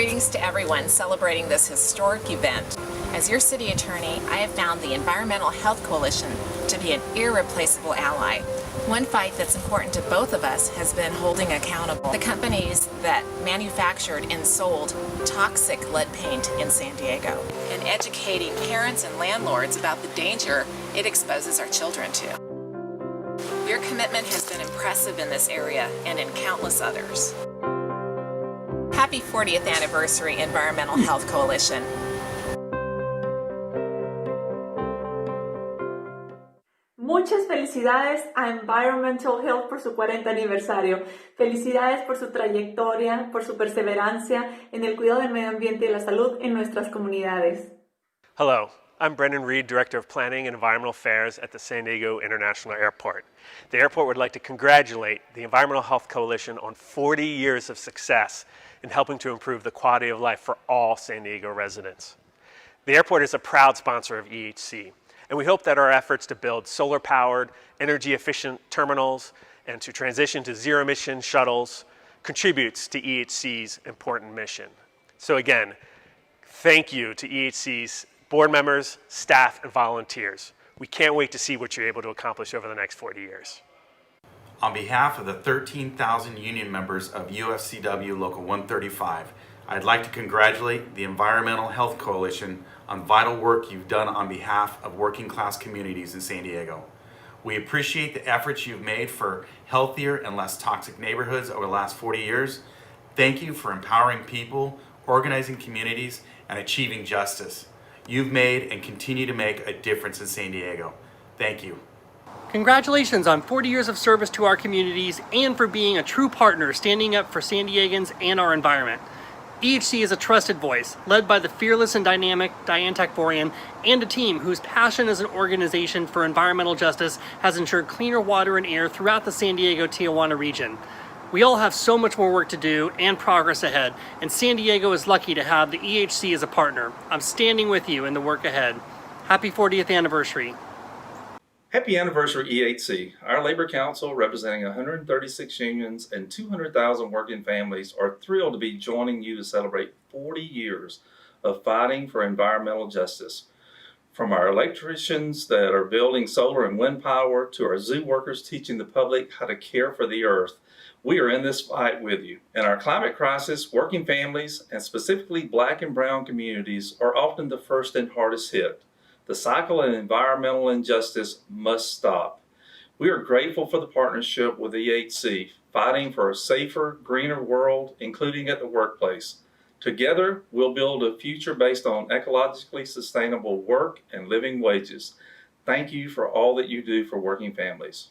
Greetings to everyone celebrating this historic event. As your city attorney, I have found the Environmental Health Coalition to be an irreplaceable ally. One fight that's important to both of us has been holding accountable the companies that manufactured and sold toxic lead paint in San Diego, and educating parents and landlords about the danger it exposes our children to. Your commitment has been impressive in this area and in countless others. Happy 40th anniversary, Environmental Health Coalition. Muchas felicidades a Environmental Health por su 40 aniversario. Felicidades por su trayectoria, por su perseverancia en el cuidado del medio ambiente y la salud en nuestras comunidades. Hello, I'm Brendan Reed, Director of Planning and Environmental Affairs at the San Diego International Airport. The airport would like to congratulate the Environmental Health Coalition on 40 years of success in helping to improve the quality of life for all San Diego residents. The airport is a proud sponsor of EHC, and we hope that our efforts to build solar-powered, energy-efficient terminals and to transition to zero-emission shuttles contributes to EHC's important mission. So again, thank you to EHC's board members, staff, and volunteers. We can't wait to see what you're able to accomplish over the next 40 years. On behalf of the 13,000 union members of UFCW Local 135, I'd like to congratulate the Environmental Health Coalition on vital work you've done on behalf of working class communities in San Diego. We appreciate the efforts you've made for healthier and less toxic neighborhoods over the last 40 years. Thank you for empowering people, organizing communities, and achieving justice. You've made and continue to make a difference in San Diego. Thank you. Congratulations on 40 years of service to our communities and for being a true partner standing up for San Diegans and our environment. EHC is a trusted voice, led by the fearless and dynamic Diane Takvorian and a team whose passion as an organization for environmental justice has ensured cleaner water and air throughout the San Diego-Tijuana region. We all have so much more work to do and progress ahead, and San Diego is lucky to have the EHC as a partner. I'm standing with you in the work ahead. Happy 40th anniversary. Happy anniversary, EHC. Our Labor Council, representing 136 unions and 200,000 working families, are thrilled to be joining you to celebrate 40 years of fighting for environmental justice. From our electricians that are building solar and wind power to our zoo workers teaching the public how to care for the earth, we are in this fight with you. In our climate crisis, working families, and specifically Black and brown communities, are often the first and hardest hit. The cycle of environmental injustice must stop. We are grateful for the partnership with EHC, fighting for a safer, greener world, including at the workplace. Together, we'll build a future based on ecologically sustainable work and living wages. Thank you for all that you do for working families.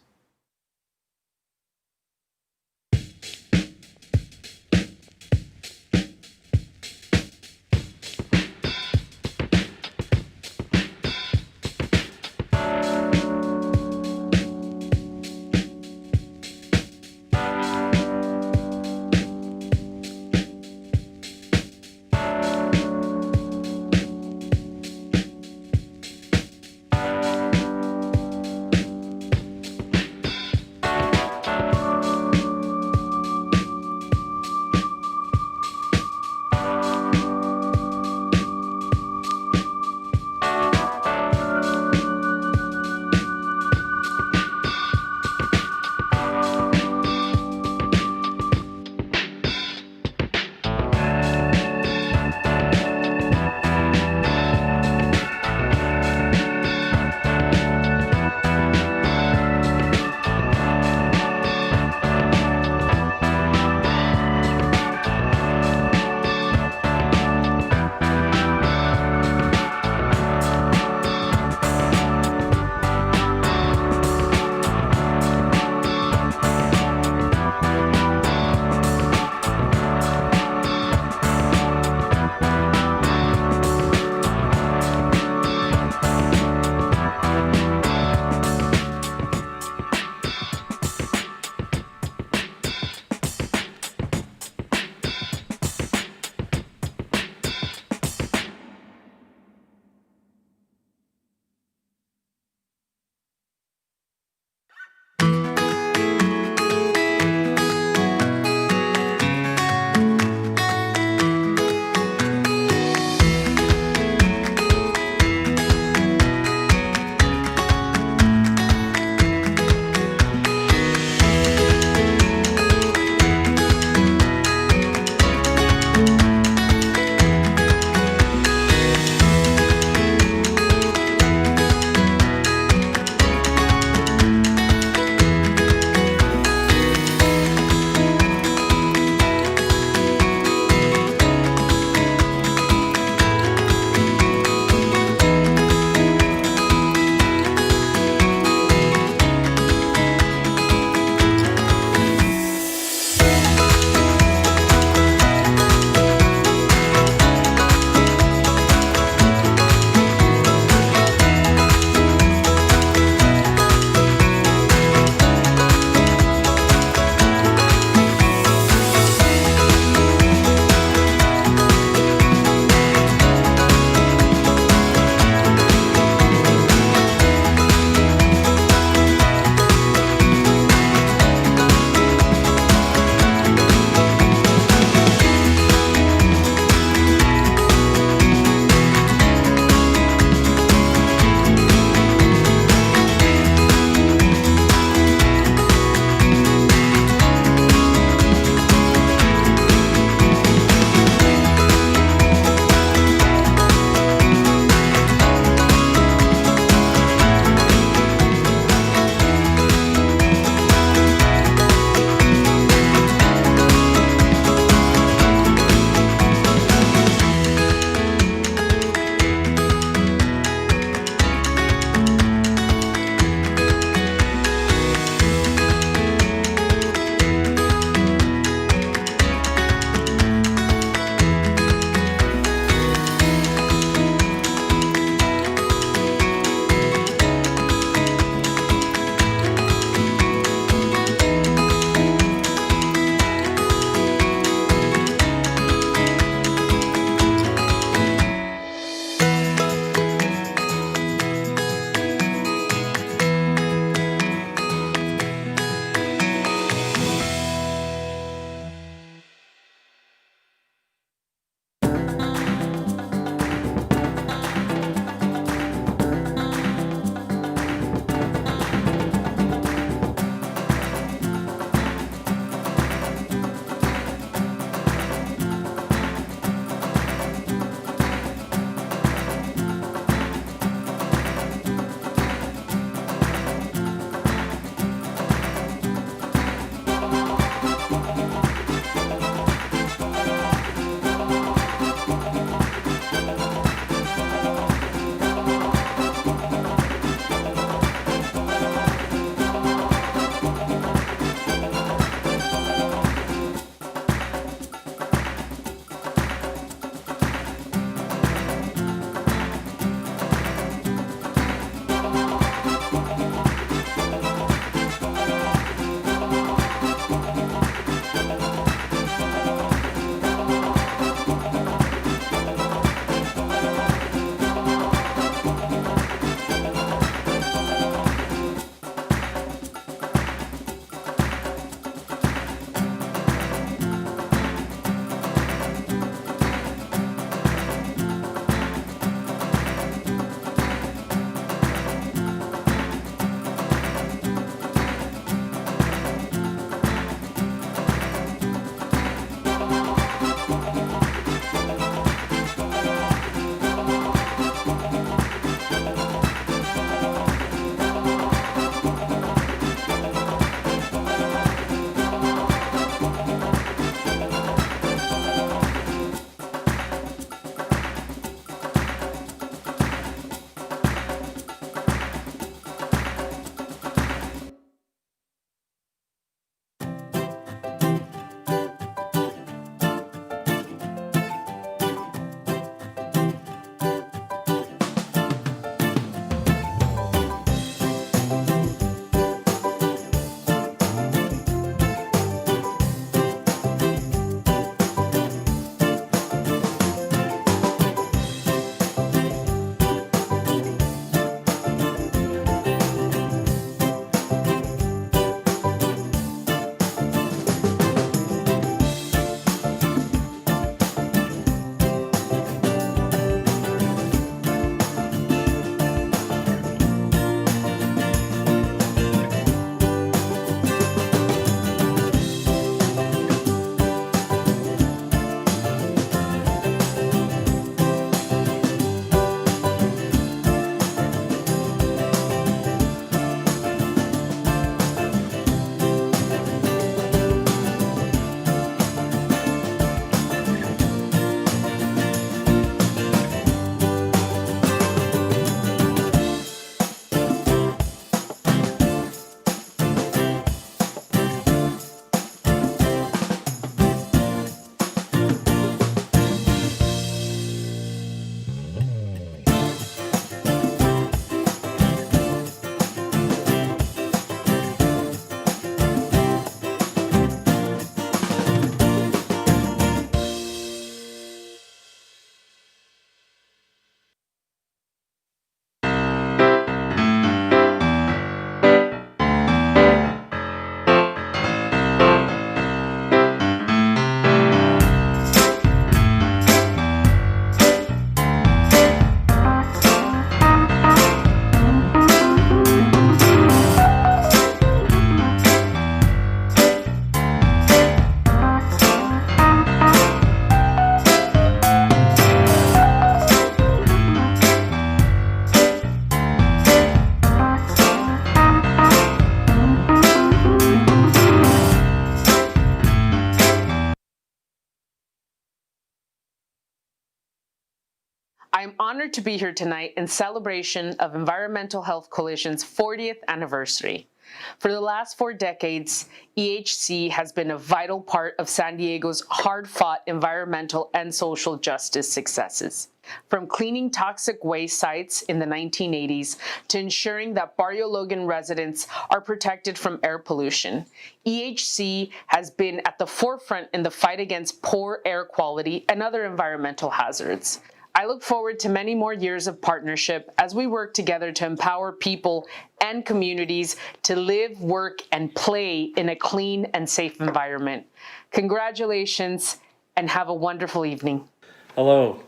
I am honored to be here tonight in celebration of Environmental Health Coalition's 40th anniversary. For the last 4 decades, EHC has been a vital part of San Diego's hard-fought environmental and social justice successes. From cleaning toxic waste sites in the 1980s to ensuring that Barrio Logan residents are protected from air pollution, EHC has been at the forefront in the fight against poor air quality and other environmental hazards. I look forward to many more years of partnership as we work together to empower people and communities to live, work, and play in a clean and safe environment. Congratulations, and have a wonderful evening. Hello,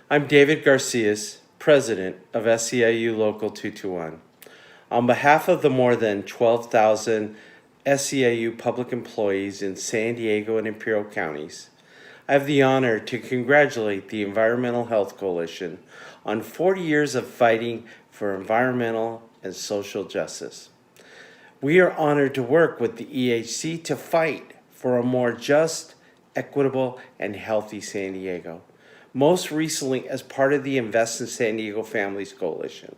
I'm David Garcias, President of SEIU Local 221. On behalf of the more than 12,000 SEIU public employees in San Diego and Imperial counties, I have the honor to congratulate the Environmental Health Coalition on 40 years of fighting for environmental and social justice. We are honored to work with the EHC to fight for a more just, equitable, and healthy San Diego, most recently as part of the Invest in San Diego Families Coalition.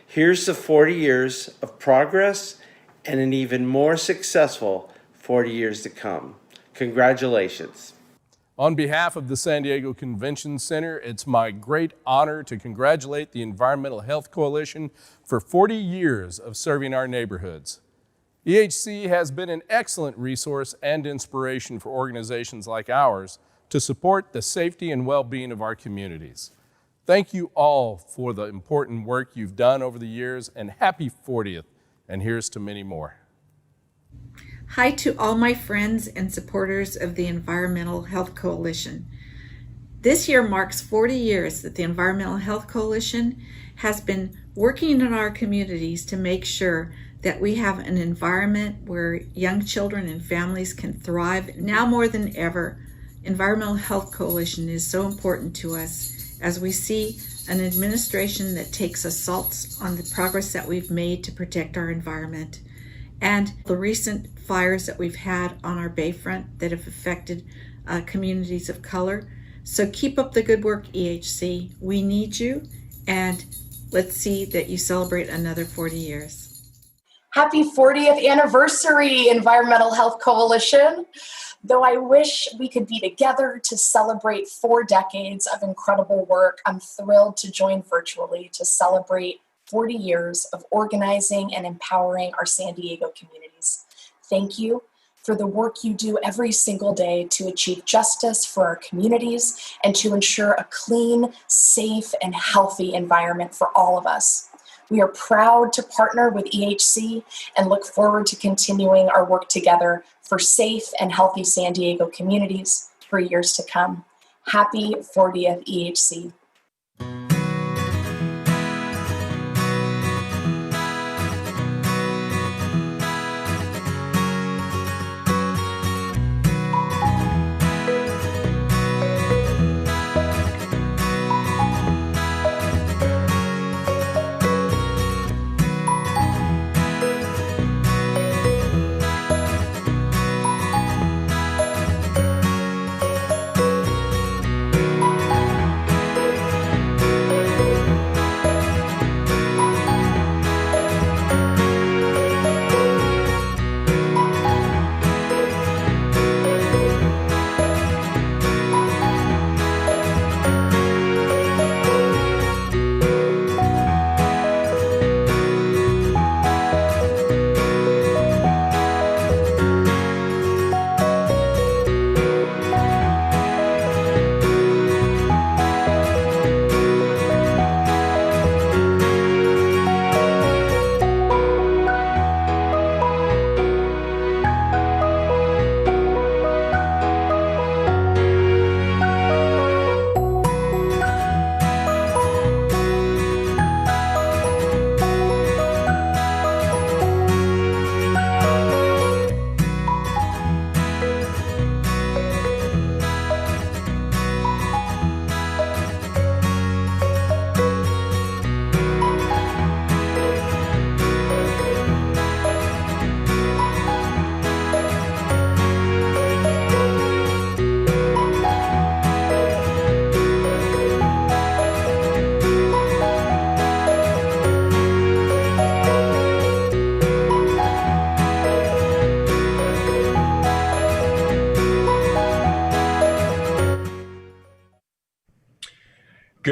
Here's to 40 years of progress and an even more successful 40 years to come. Congratulations. On behalf of the San Diego Convention Center, it's my great honor to congratulate the Environmental Health Coalition for 40 years of serving our neighborhoods. EHC has been an excellent resource and inspiration for organizations like ours to support the safety and well-being of our communities. Thank you all for the important work you've done over the years, and happy 40th, and here's to many more. Hi to all my friends and supporters of the Environmental Health Coalition. This year marks 40 years that the Environmental Health Coalition has been working in our communities to make sure that we have an environment where young children and families can thrive. Now more than ever, Environmental Health Coalition is so important to us as we see an administration that takes assaults on the progress that we've made to protect our environment. And the recent fires that we've had on our bayfront that have affected communities of color. So keep up the good work, EHC. We need you, and let's see that you celebrate another 40 years. Happy 40th anniversary, Environmental Health Coalition. Though I wish we could be together to celebrate 4 decades of incredible work, I'm thrilled to join virtually to celebrate 40 years of organizing and empowering our San Diego communities. Thank you for the work you do every single day to achieve justice for our communities and to ensure a clean, safe, and healthy environment for all of us. We are proud to partner with EHC and look forward to continuing our work together for safe and healthy San Diego communities for years to come. Happy 40th EHC.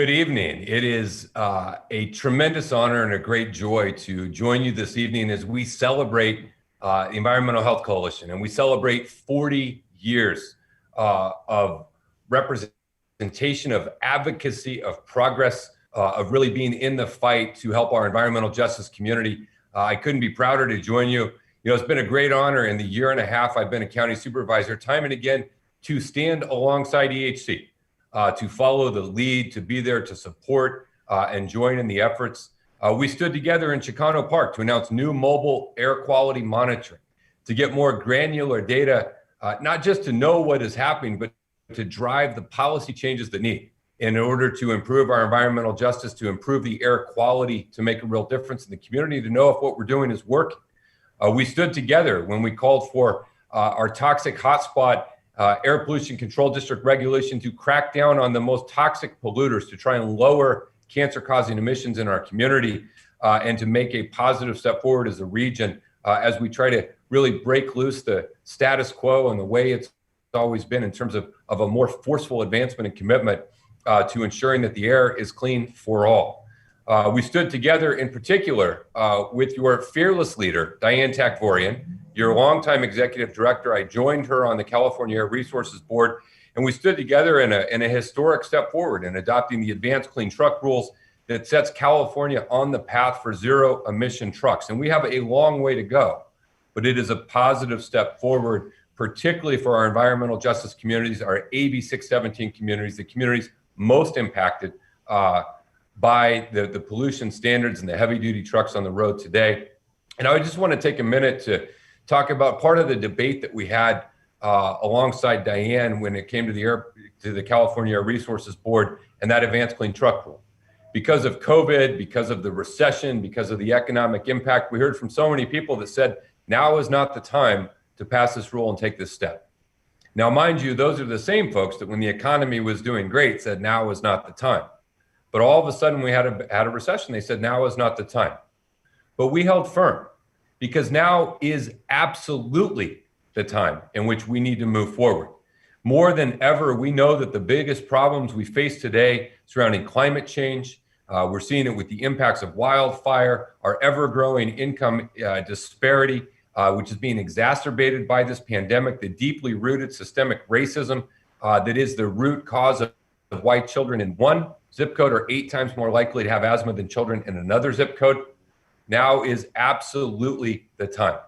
Good evening. It is a tremendous honor and a great joy to join you this evening as we celebrate the Environmental Health Coalition, and we celebrate 40 years of representation, of advocacy, of progress, of really being in the fight to help our environmental justice community. I couldn't be prouder to join you. You know, it's been a great honor in the year and a half I've been a county supervisor, time and again, to stand alongside EHC. To follow the lead, to be there to support and join in the efforts. We stood together in Chicano Park to announce new mobile air quality monitoring, to get more granular data, not just to know what is happening, but to drive the policy changes that need in order to improve our environmental justice, to improve the air quality, to make a real difference in the community, to know if what we're doing is working. We stood together when we called for our toxic hotspot air pollution control district regulation to crack down on the most toxic polluters, to try and lower cancer-causing emissions in our community, and to make a positive step forward as a region as we try to really break loose the status quo and the way it's always been in terms of a more forceful advancement and commitment to ensuring that the air is clean for all. We stood together in particular with your fearless leader, Diane Takvorian, your longtime executive director. I joined her on the California Air Resources Board, and we stood together in a historic step forward in adopting the advanced clean truck rules that sets California on the path for zero emission trucks. And we have a long way to go, but it is a positive step forward, particularly for our environmental justice communities, our AB 617 communities, the communities most impacted by the pollution standards and the heavy duty trucks on the road today. And I just want to take a minute to talk about part of the debate that we had alongside Diane when it came to the California Air Resources Board and that advanced clean truck rule. Because of COVID, because of the recession, because of the economic impact, we heard from so many people that said, now is not the time to pass this rule and take this step. Now, mind you, those are the same folks that when the economy was doing great said, now is not the time. But all of a sudden we had a recession. They said, now is not the time. But we held firm, because now is absolutely the time in which we need to move forward. More than ever, we know that the biggest problems we face today surrounding climate change, we're seeing it with the impacts of wildfire, our ever-growing income disparity, which is being exacerbated by this pandemic, the deeply rooted systemic racism that is the root cause of why children in one zip code are 8 times more likely to have asthma than children in another zip code. Now is absolutely the time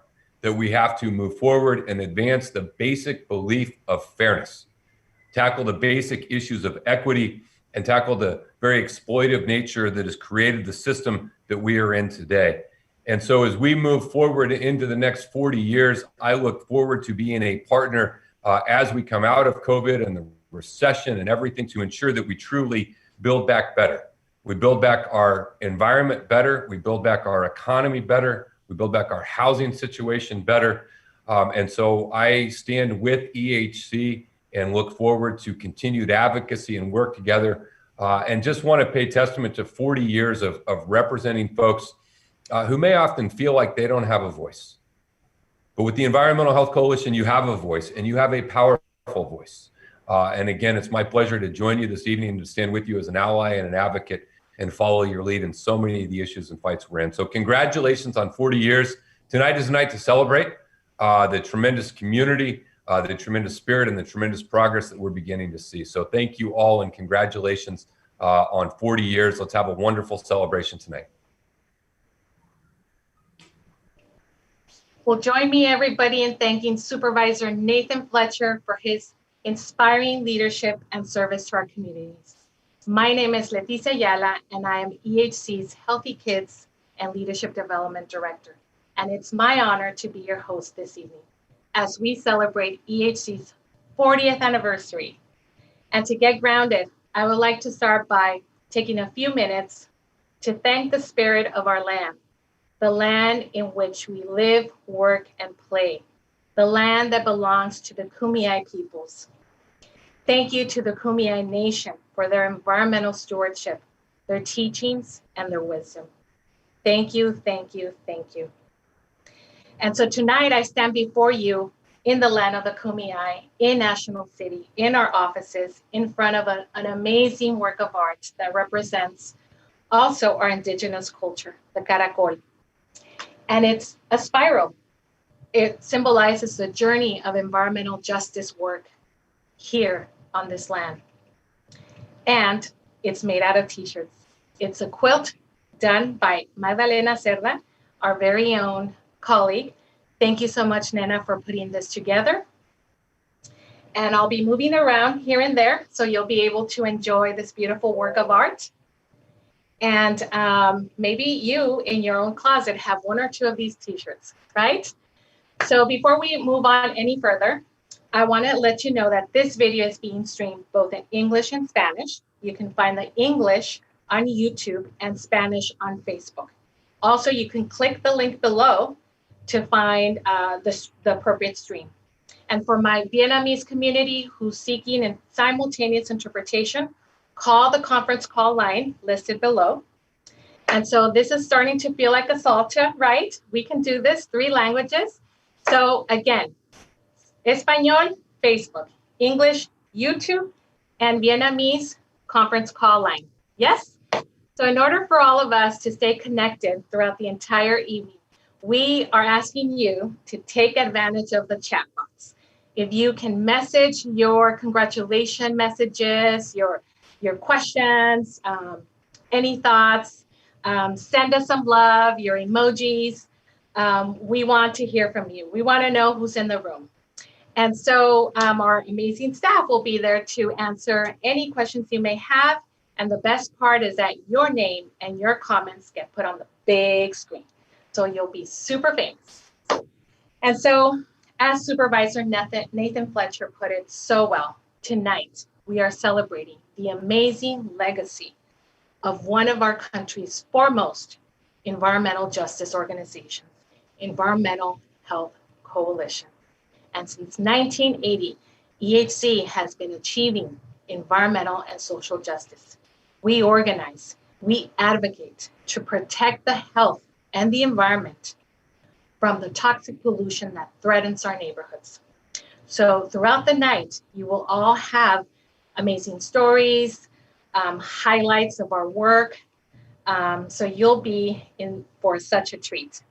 that we have to move forward and advance the basic belief of fairness, tackle the basic issues of equity, and tackle the very exploitive nature that has created the system that we are in today. And so as we move forward into the next 40 years, I look forward to being a partner as we come out of COVID and the recession and everything to ensure that we truly build back better. We build back our environment better. We build back our economy better. We build back our housing situation better. And so I stand with EHC and look forward to continued advocacy and work together. And just want to pay testament to 40 years of representing folks who may often feel like they don't have a voice. But with the Environmental Health Coalition, you have a voice, and you have a powerful voice. And again, it's my pleasure to join you this evening, to stand with you as an ally and an advocate and follow your lead in so many of the issues and fights we're in. So congratulations on 40 years. Tonight is a night to celebrate the tremendous community, the tremendous spirit, and the tremendous progress that we're beginning to see. So thank you all, and congratulations on 40 years. Let's have a wonderful celebration tonight. Well, join me, everybody, in thanking Supervisor Nathan Fletcher for his inspiring leadership and service to our communities. My name is Leticia Ayala, and I am EHC's Healthy Kids and Leadership Development Director. And it's my honor to be your host this evening as we celebrate EHC's 40th anniversary. And to get grounded, I would like to start by taking a few minutes to thank the spirit of our land, the land in which we live, work, and play, the land that belongs to the Kumeyaay peoples. Thank you to the Kumeyaay Nation for their environmental stewardship, their teachings, and their wisdom. Thank you, thank you, thank you. And so tonight I stand before you in the land of the Kumeyaay, in National City, in our offices, in front of an amazing work of art that represents also our indigenous culture, the caracol. And it's a spiral. It symbolizes the journey of environmental justice work here on this land. And it's made out of t-shirts. It's a quilt done by Magdalena Cerda, our very own colleague. Thank you so much, Nena, for putting this together. And I'll be moving around here and there, so you'll be able to enjoy this beautiful work of art. And maybe you, in your own closet, have one or two of these t-shirts, right? So before we move on any further, I want to let you know that this video is being streamed both in English and Spanish. You can find the English on YouTube and Spanish on Facebook. Also, you can click the link below to find the appropriate stream. And for my Vietnamese community who's seeking a simultaneous interpretation, call the conference call line listed below. And so this is starting to feel like a salsa, right? We can do this 3 languages. So again, Espanol, Facebook, English, YouTube, and Vietnamese conference call line. Yes? So in order for all of us to stay connected throughout the entire evening, we are asking you to take advantage of the chat box. If you can message your congratulation messages, your questions, any thoughts, send us some love, your emojis. We want to hear from you. We want to know who's in the room. And so our amazing staff will be there to answer any questions you may have. And the best part is that your name and your comments get put on the big screen. So you'll be super famous. And so, as Supervisor Nathan Fletcher put it so well, tonight we are celebrating the amazing legacy of one of our country's foremost environmental justice organizations, Environmental Health Coalition. And since 1980, EHC has been achieving environmental and social justice. We organize, we advocate to protect the health and the environment from the toxic pollution that threatens our neighborhoods. So throughout the night, you will all have amazing stories, highlights of our work. So you'll be in for such a treat.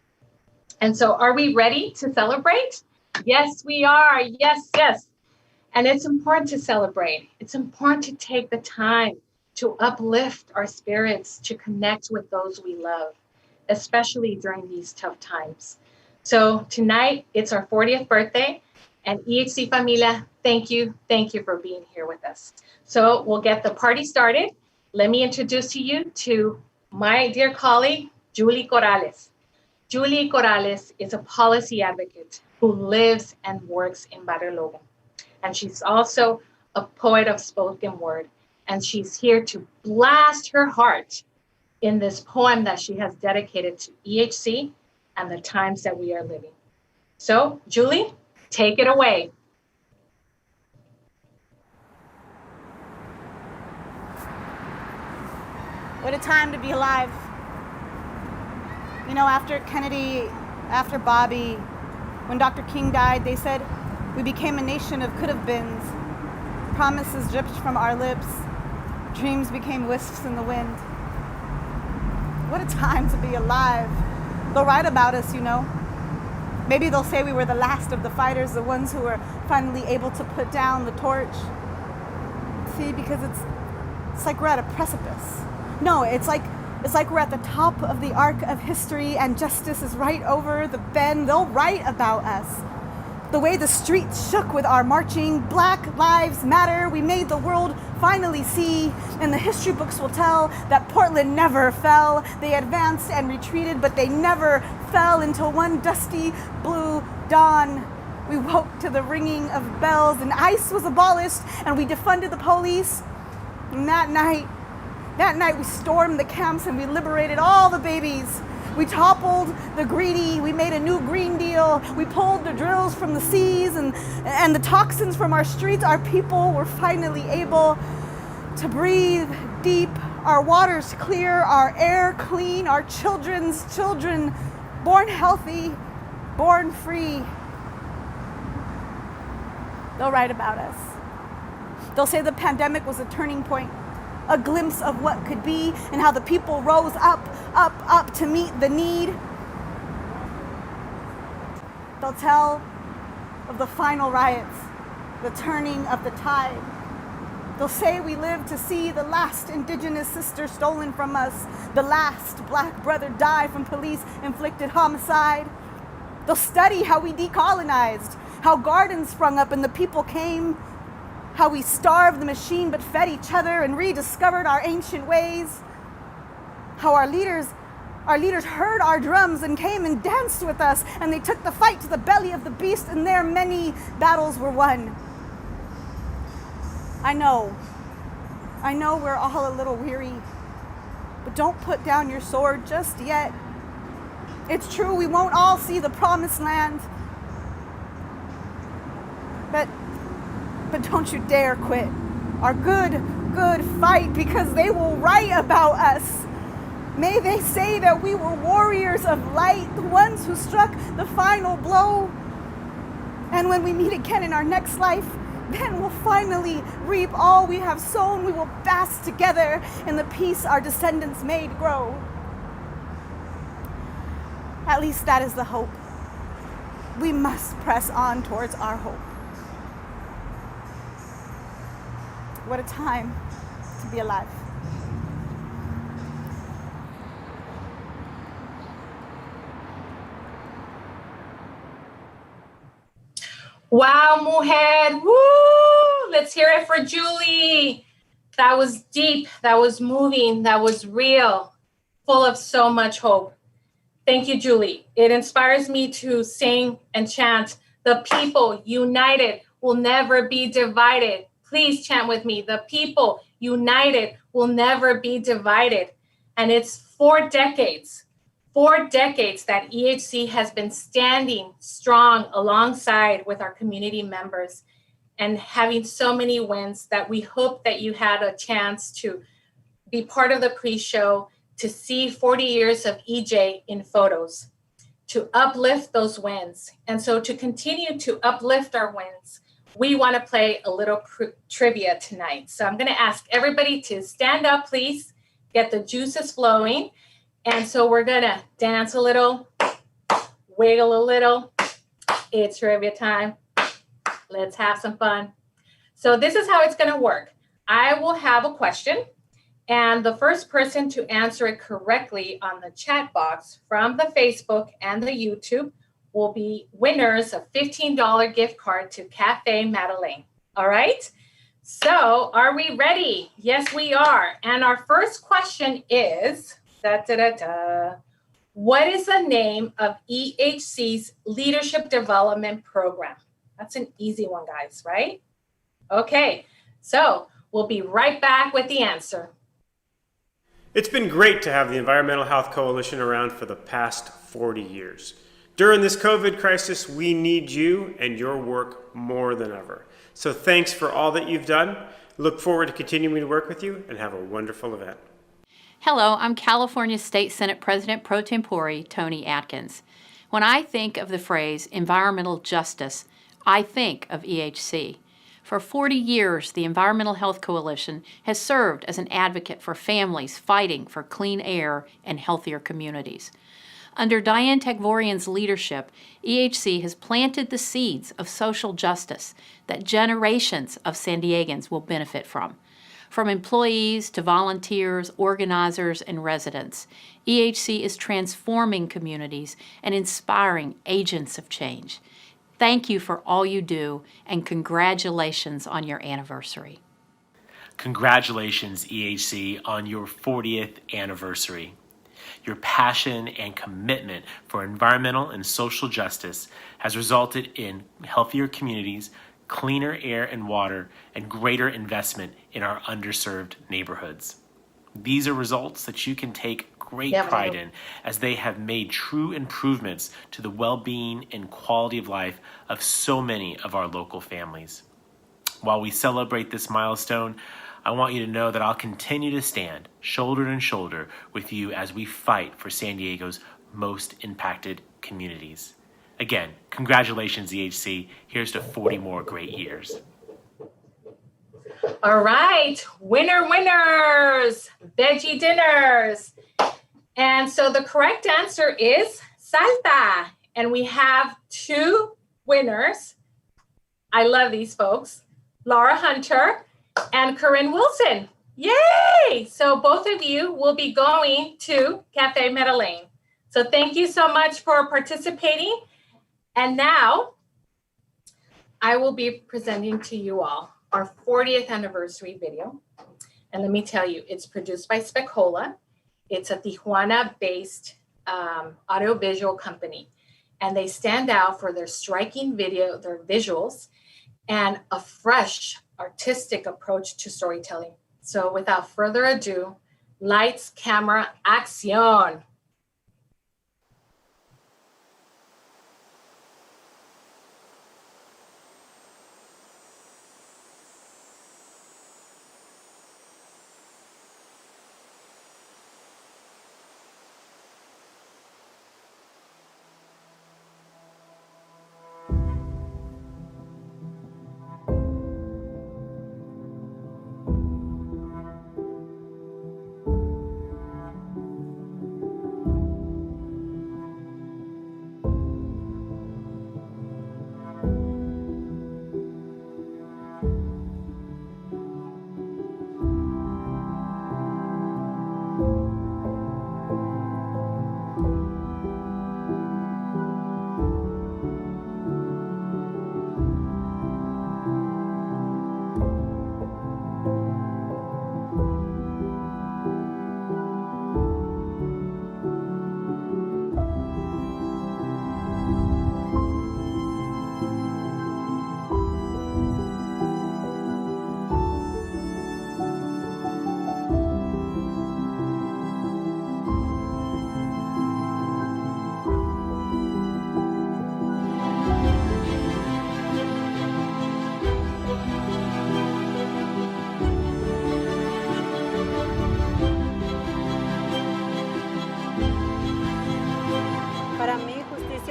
And so are we ready to celebrate? Yes, we are. Yes, yes. And it's important to celebrate. It's important to take the time to uplift our spirits, to connect with those we love, especially during these tough times. So tonight, it's our 40th birthday, and EHC Familia, thank you for being here with us. So we'll get the party started. Let me introduce you to my dear colleague, Julie Corrales. Julie Corrales is a policy advocate who lives and works in Barrio Logan. And she's also a poet of spoken word. And she's here to blast her heart in this poem that she has dedicated to EHC and the times that we are living. So, Julie, take it away. What a time to be alive. You know, after Kennedy, after Bobby, when Dr. King died, they said we became a nation of could-have-beens. Promises dripped from our lips. Dreams became wisps in the wind. What a time to be alive. They'll write about us, you know. Maybe they'll say we were the last of the fighters, the ones who were finally able to put down the torch. See, because it's like we're at a precipice. No, it's like we're at the top of the arc of history and justice is right over the bend. They'll write about us. The way the streets shook with our marching, Black Lives Matter, we made the world finally see, and the history books will tell that Portland never fell. They advanced and retreated, but they never fell until one dusty blue dawn. We woke to the ringing of bells, and ICE was abolished, and we defunded the police. And that night we stormed the camps and we liberated all the babies. We toppled the greedy, we made a new Green Deal, we pulled the drills from the seas and the toxins from our streets. Our people were finally able to breathe deep, our waters clear, our air clean, our children's children born healthy, born free. They'll write about us. They'll say the pandemic was a turning point, a glimpse of what could be and how the people rose up to meet the need. They'll tell of the final riots, the turning of the tide. They'll say we lived to see the last indigenous sister stolen from us, the last black brother die from police-inflicted homicide. They'll study how we decolonized, how gardens sprung up and the people came, how we starved the machine but fed each other and rediscovered our ancient ways, how our leaders heard our drums and came and danced with us, and they took the fight to the belly of the beast, and there many battles were won. I know we're all a little weary, but don't put down your sword just yet. It's true, we won't all see the promised land, but don't you dare quit our good fight, because they will write about us. May they say that we were warriors of light, the ones who struck the final blow. And when we meet again in our next life, then we'll finally reap all we have sown. We will bask together in the peace our descendants made grow. At least that is the hope. We must press on towards our hope. What a time to be alive. Wow, mujer. Woo! Let's hear it for Julie. That was deep. That was moving. That was real. Full of so much hope. Thank you, Julie. It inspires me to sing and chant, "The people united will never be divided." Please chant with me. The people united will never be divided. And it's 4 decades that EHC has been standing strong alongside with our community members and having so many wins that we hope that you had a chance to be part of the pre-show, to see 40 years of EJ in photos, to uplift those wins. And so to continue to uplift our wins, we want to play a little trivia tonight. So I'm going to ask everybody to stand up, please, get the juices flowing. And so we're going to dance a little, wiggle a little. It's trivia time. Let's have some fun. So this is how it's going to work. I will have a question, and the first person to answer it correctly on the chat box from the Facebook and the YouTube will be winners of $15 gift card to Cafe Madeleine. All right? So are we ready? Yes, we are. And our first question is, what is the name of EHC's Leadership Development Program? That's an easy one, guys, right? Okay, so we'll be right back with the answer. It's been great to have the Environmental Health Coalition around for the past 40 years. During this COVID crisis, we need you and your work more than ever. So thanks for all that you've done. Look forward to continuing to work with you, and have a wonderful event. Hello, I'm California State Senate President Pro Tempore Tony Atkins. When I think of the phrase environmental justice, I think of EHC. For 40 years, the Environmental Health Coalition has served as an advocate for families fighting for clean air and healthier communities. Under Diane Takvorian's leadership, EHC has planted the seeds of social justice that generations of San Diegans will benefit from. From employees to volunteers, organizers, and residents, EHC is transforming communities and inspiring agents of change. Thank you for all you do, and congratulations on your anniversary. Congratulations, EHC, on your 40th anniversary. Your passion and commitment for environmental and social justice has resulted in healthier communities, cleaner air and water, and greater investment in our underserved neighborhoods. These are results that you can take great pride in, as they have made true improvements to the well-being and quality of life of so many of our local families. While we celebrate this milestone, I want you to know that I'll continue to stand shoulder to shoulder with you as we fight for San Diego's most impacted communities. Again, congratulations, EHC. Here's to 40 more great years. All right, winners, veggie dinners. And so the correct answer is Salta. And we have 2 winners. I love these folks, Laura Hunter and Corinne Wilson. Yay! So both of you will be going to Cafe Medellin. So thank you so much for participating. And now I will be presenting to you all our 40th anniversary video. And let me tell you, it's produced by Specola. It's a Tijuana-based audiovisual company. And they stand out for their striking video, their visuals, and a fresh artistic approach to storytelling. So without further ado, lights, camera, acción.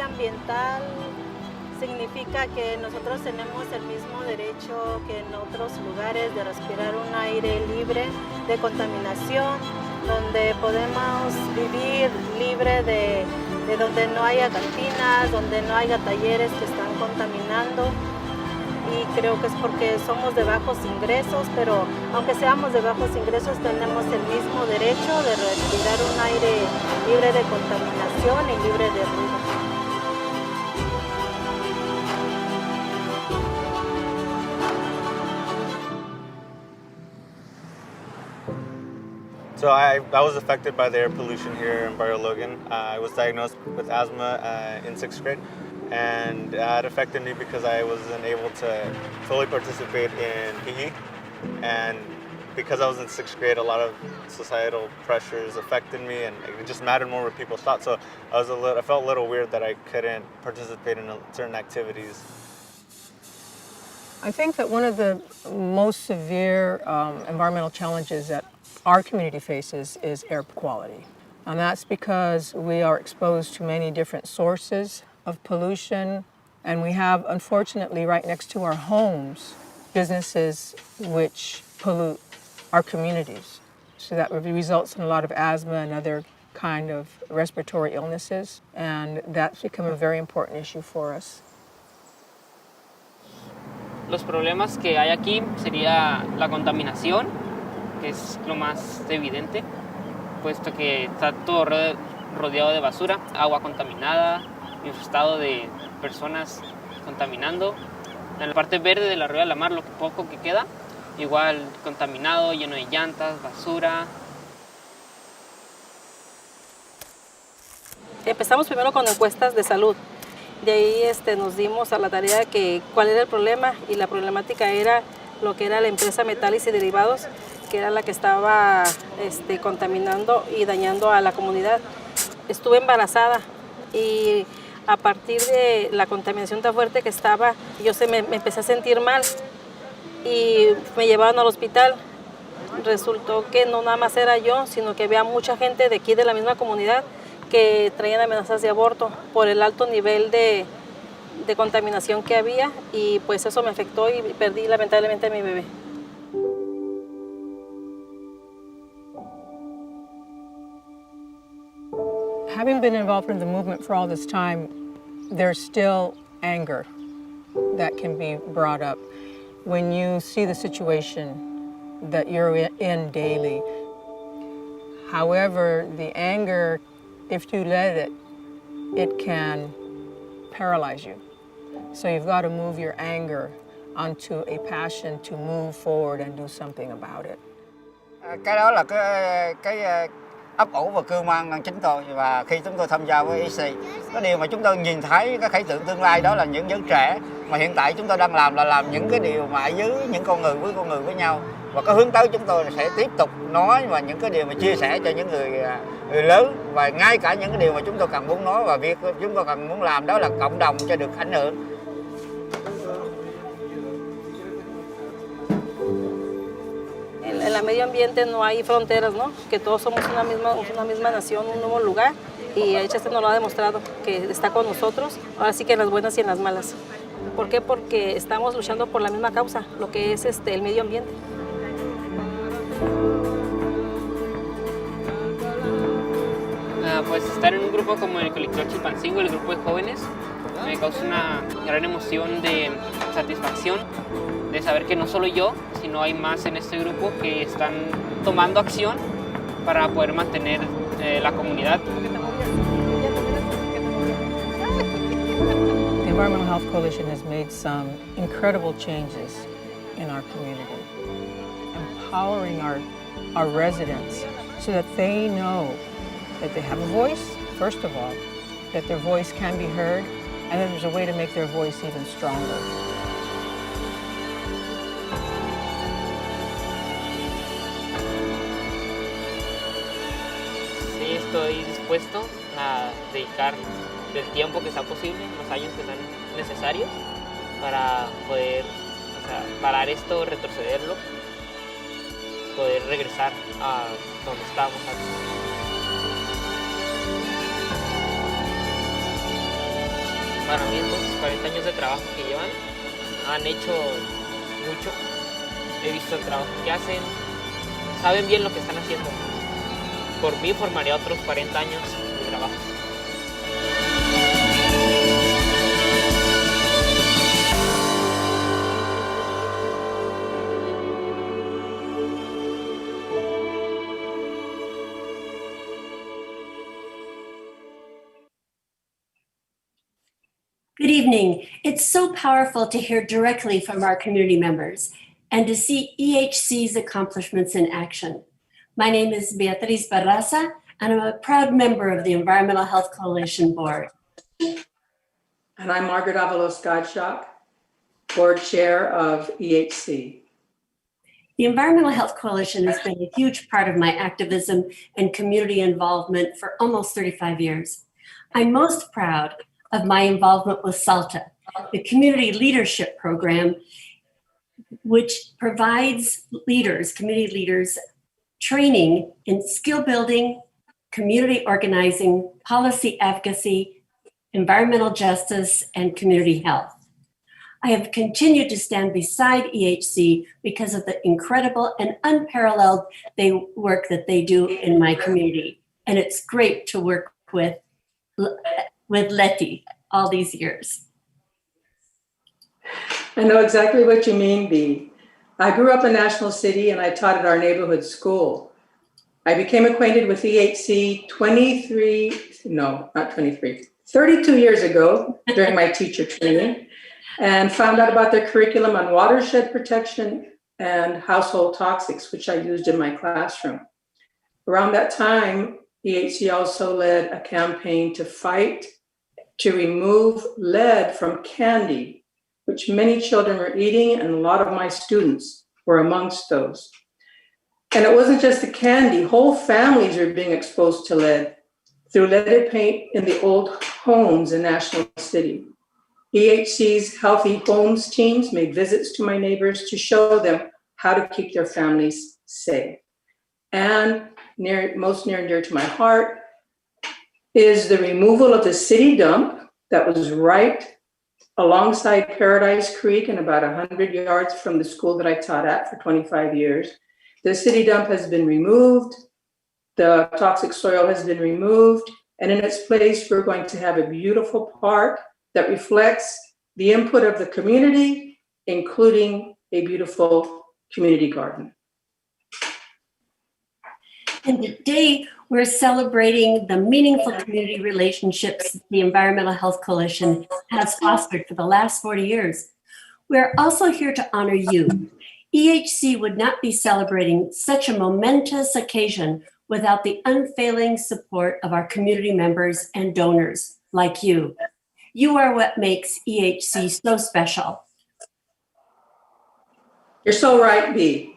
ambiental significa que nosotros tenemos el mismo derecho que en otros lugares de respirar un aire libre de contaminación, donde podemos vivir libre de donde no haya cantinas, donde no haya talleres que están contaminando. Y creo que es porque somos de bajos ingresos, pero aunque seamos de bajos ingresos tenemos el mismo derecho de respirar un aire libre de contaminación y libre de ruido. So I was affected by the air pollution here in Barrio Logan. I was diagnosed with asthma in 6th grade, and it affected me because I wasn't able to fully participate in PE. And because I was in 6th grade, a lot of societal pressures affected me, and it just mattered more what people thought. So I felt a little weird that I couldn't participate in certain activities. I think that one of the most severe environmental challenges that our community faces is air quality. And that's because we are exposed to many different sources of pollution, and we have, unfortunately, right next to our homes, businesses which pollute our communities. So that results in a lot of asthma and other kind of respiratory illnesses, and that's become a very important issue for us. Los problemas que hay aquí sería la contaminación, que es lo más evidente, puesto que está todo rodeado de basura, agua contaminada, infestado de personas contaminando. En la parte verde de la Río de la Mar, lo poco que queda, igual contaminado, lleno de llantas, basura. Empezamos primero con encuestas de salud. De ahí nos dimos a la tarea de que cuál era el problema, y la problemática era lo que era la empresa Metales y Derivados, que era la que estaba contaminando y dañando a la comunidad. Estuve embarazada y a partir de la contaminación tan fuerte que estaba, me empecé a sentir mal y me llevaron al hospital. Resultó que no nada más era yo, sino que había mucha gente de aquí de la misma comunidad que traían amenazas de aborto por el alto nivel de contaminación que había, y pues eso me afectó y perdí lamentablemente a mi bebé. Having been involved in the movement for all this time, there's still anger that can be brought up when you see the situation that you're in daily. However, the anger, if you let it, it can paralyze you. So you've got to move your anger onto a passion to move forward and do something about it. Cái đó là cái ấp ủ và cưu mang của chính tôi, và khi chúng tôi tham gia với EC, cái điều mà chúng tôi nhìn thấy cái khởi tượng tương lai đó là những giới trẻ mà hiện tại chúng tôi đang làm là làm những cái điều mà ở dưới những con người với nhau, và có hướng tới chúng tôi sẽ tiếp tục nói và những cái điều mà chia sẻ cho những người lớn, và ngay cả những cái điều mà chúng tôi cần muốn nói và việc chúng tôi cần muốn làm đó là cộng đồng cho được ảnh hưởng. En la medio ambiente no hay fronteras, ¿no? Que todos somos una misma nación, un mismo lugar, y HC nos lo ha demostrado, que está con nosotros, ahora sí que en las buenas y en las malas. ¿Por qué? Porque estamos luchando por la misma causa, lo que es el medio ambiente. Pues estar en un grupo como el colectivo Chilpancingo, el grupo de jóvenes, me causa una gran emoción de satisfacción, de saber que no solo yo, sino hay más en este grupo que están tomando acción para poder mantener la comunidad. The Environmental Health Coalition has made some incredible changes in our community, empowering our residents so that they know that they have a voice, first of all, that their voice can be heard, and then there's a way to make their voice even stronger. Sí, estoy dispuesto a dedicar el tiempo que sea posible, los años que sean necesarios para poder parar esto, retrocederlo, poder regresar a donde estábamos antes. Para mí estos 40 años de trabajo que llevan han hecho mucho. He visto el trabajo que hacen, saben bien lo que están haciendo. Por mí formaría otros 40 años de trabajo. Good evening. It's so powerful to hear directly from our community members and to see EHC's accomplishments in action. My name is Beatriz Barraza, and I'm a proud member of the Environmental Health Coalition Board. And I'm Margaret Avalos Gottschalk, Board Chair of EHC. The Environmental Health Coalition has been a huge part of my activism and community involvement for almost 35 years. I'm most proud of my involvement with SALTA, the community leadership program, which provides community leaders, training in skill building, community organizing, policy advocacy, environmental justice, and community health. I have continued to stand beside EHC because of the incredible and unparalleled work that they do in my community. And it's great to work with Letty all these years. I know exactly what you mean, Bea. I grew up in National City and I taught at our neighborhood school. I became acquainted with EHC 32 years ago during my teacher training, and found out about their curriculum on watershed protection and household toxics, which I used in my classroom. Around that time, EHC also led a campaign to fight to remove lead from candy, which many children were eating, and a lot of my students were amongst those. And it wasn't just the candy, whole families were being exposed to lead through leaded paint in the old homes in National City. EHC's Healthy Homes teams made visits to my neighbors to show them how to keep their families safe. And most near and dear to my heart, is the removal of the city dump that was right alongside Paradise Creek and about 100 yards from the school that I taught at for 25 years. The city dump has been removed, the toxic soil has been removed, and in its place, we're going to have a beautiful park that reflects the input of the community, including a beautiful community garden. And today, we're celebrating the meaningful community relationships the Environmental Health Coalition has fostered for the last 40 years. We're also here to honor you. EHC would not be celebrating such a momentous occasion without the unfailing support of our community members and donors like you. You are what makes EHC so special. You're so right, Bea.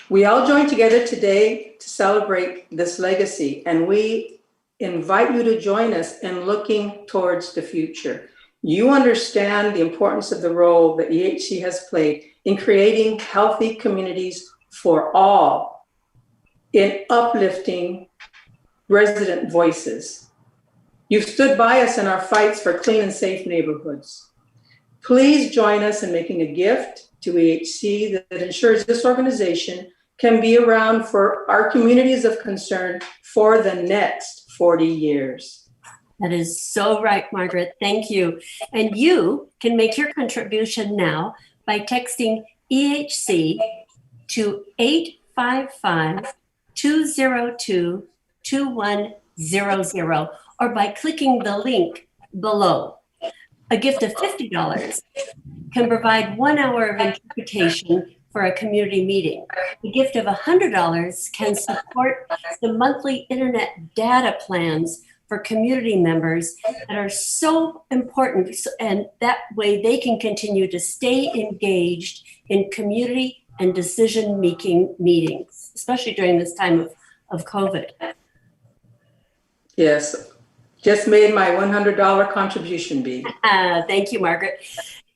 We all joined together today to celebrate this legacy, and we invite you to join us in looking towards the future. You understand the importance of the role that EHC has played in creating healthy communities for all, in uplifting resident voices. You've stood by us in our fights for clean and safe neighborhoods. Please join us in making a gift to EHC that ensures this organization can be around for our communities of concern for the next 40 years. That is so right, Margaret. Thank you. And you can make your contribution now by texting EHC to 855-202-2100 or by clicking the link below. A gift of $50 can provide 1 hour of interpretation for a community meeting. A gift of $100 can support the monthly internet data plans for community members that are so important, and that way they can continue to stay engaged in community and decision-making meetings, especially during this time of COVID. Yes, just made my $100 contribution, Bea. Thank you, Margaret.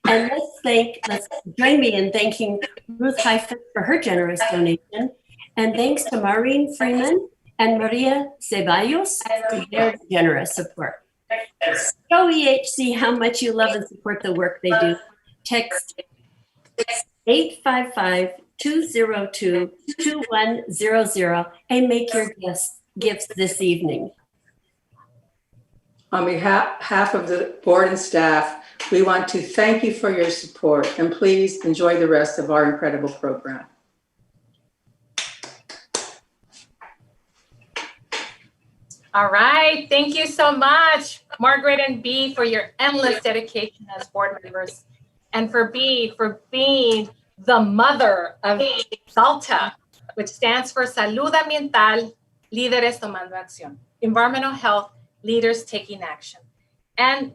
And let's join me in thanking Ruth Heifetz for her generous donation. And thanks to Maureen Freeman and Maria Ceballos for their generous support. Show EHC how much you love and support the work they do. Text 855-202-2100 and make your gifts this evening. On behalf of the board and staff, we want to thank you for your support, and please enjoy the rest of our incredible program. All right, thank you so much, Margaret and Bea, for your endless dedication as board members, and for Bea for being the mother of SALTA, which stands for Salud Ambiental, Líderes Tomando Acción, Environmental Health, Leaders Taking Action. And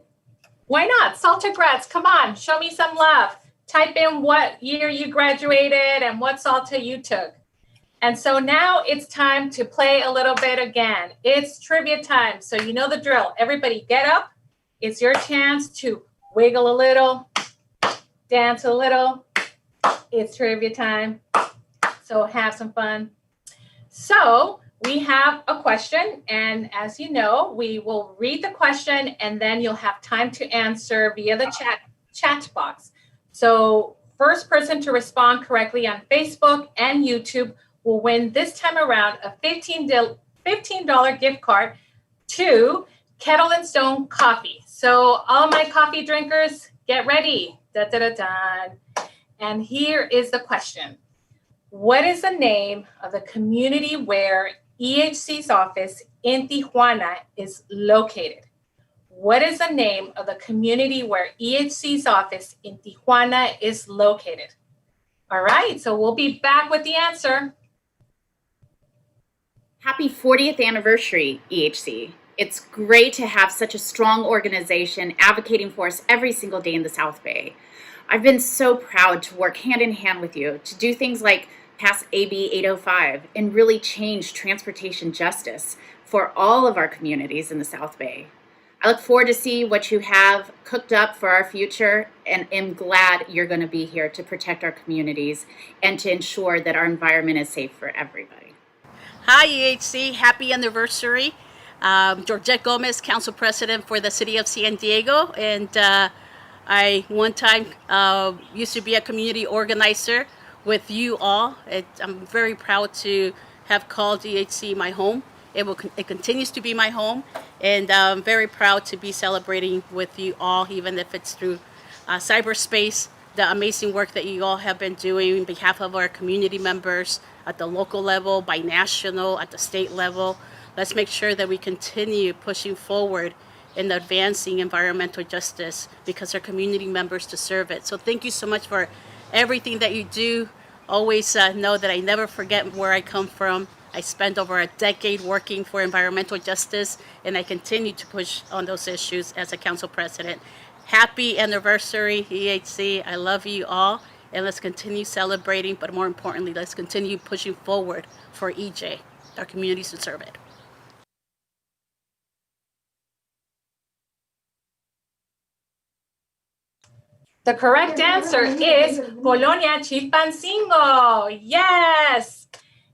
why not? SALTA grads, come on, show me some love. Type in what year you graduated and what SALTA you took. And so now it's time to play a little bit again. It's trivia time, so you know the drill. Everybody get up. It's your chance to wiggle a little, dance a little. It's trivia time, so have some fun. So we have a question, and as you know, we will read the question and then you'll have time to answer via the chat box. So first person to respond correctly on Facebook and YouTube will win this time around a $15 gift card to Kettle and Stone Coffee. So all my coffee drinkers, get ready. Da, da, da, da. And here is the question. What is the name of the community where EHC's office in Tijuana is located? What is the name of the community where EHC's office in Tijuana is located? All right, so we'll be back with the answer. Happy 40th anniversary, EHC. It's great to have such a strong organization advocating for us every single day in the South Bay. I've been so proud to work hand in hand with you to do things like pass AB 805 and really change transportation justice for all of our communities in the South Bay. I look forward to see what you have cooked up for our future, and am glad you're going to be here to protect our communities and to ensure that our environment is safe for everybody. Hi EHC, happy anniversary. Georgette Gomez, Council President for the City of San Diego, and I one time used to be a community organizer with you all. I'm very proud to have called EHC my home. It continues to be my home, and I'm very proud to be celebrating with you all, even if it's through cyberspace, the amazing work that you all have been doing on behalf of our community members at the local level, by national, at the state level. Let's make sure that we continue pushing forward in advancing environmental justice because our community members deserve it. So thank you so much for everything that you do. Always know that I never forget where I come from. I spent over a decade working for environmental justice, and I continue to push on those issues as a council president. Happy anniversary, EHC. I love you all, and let's continue celebrating, but more importantly, let's continue pushing forward for EJ. Our communities deserve it. The correct answer is Colonia Chilpancingo. Yes.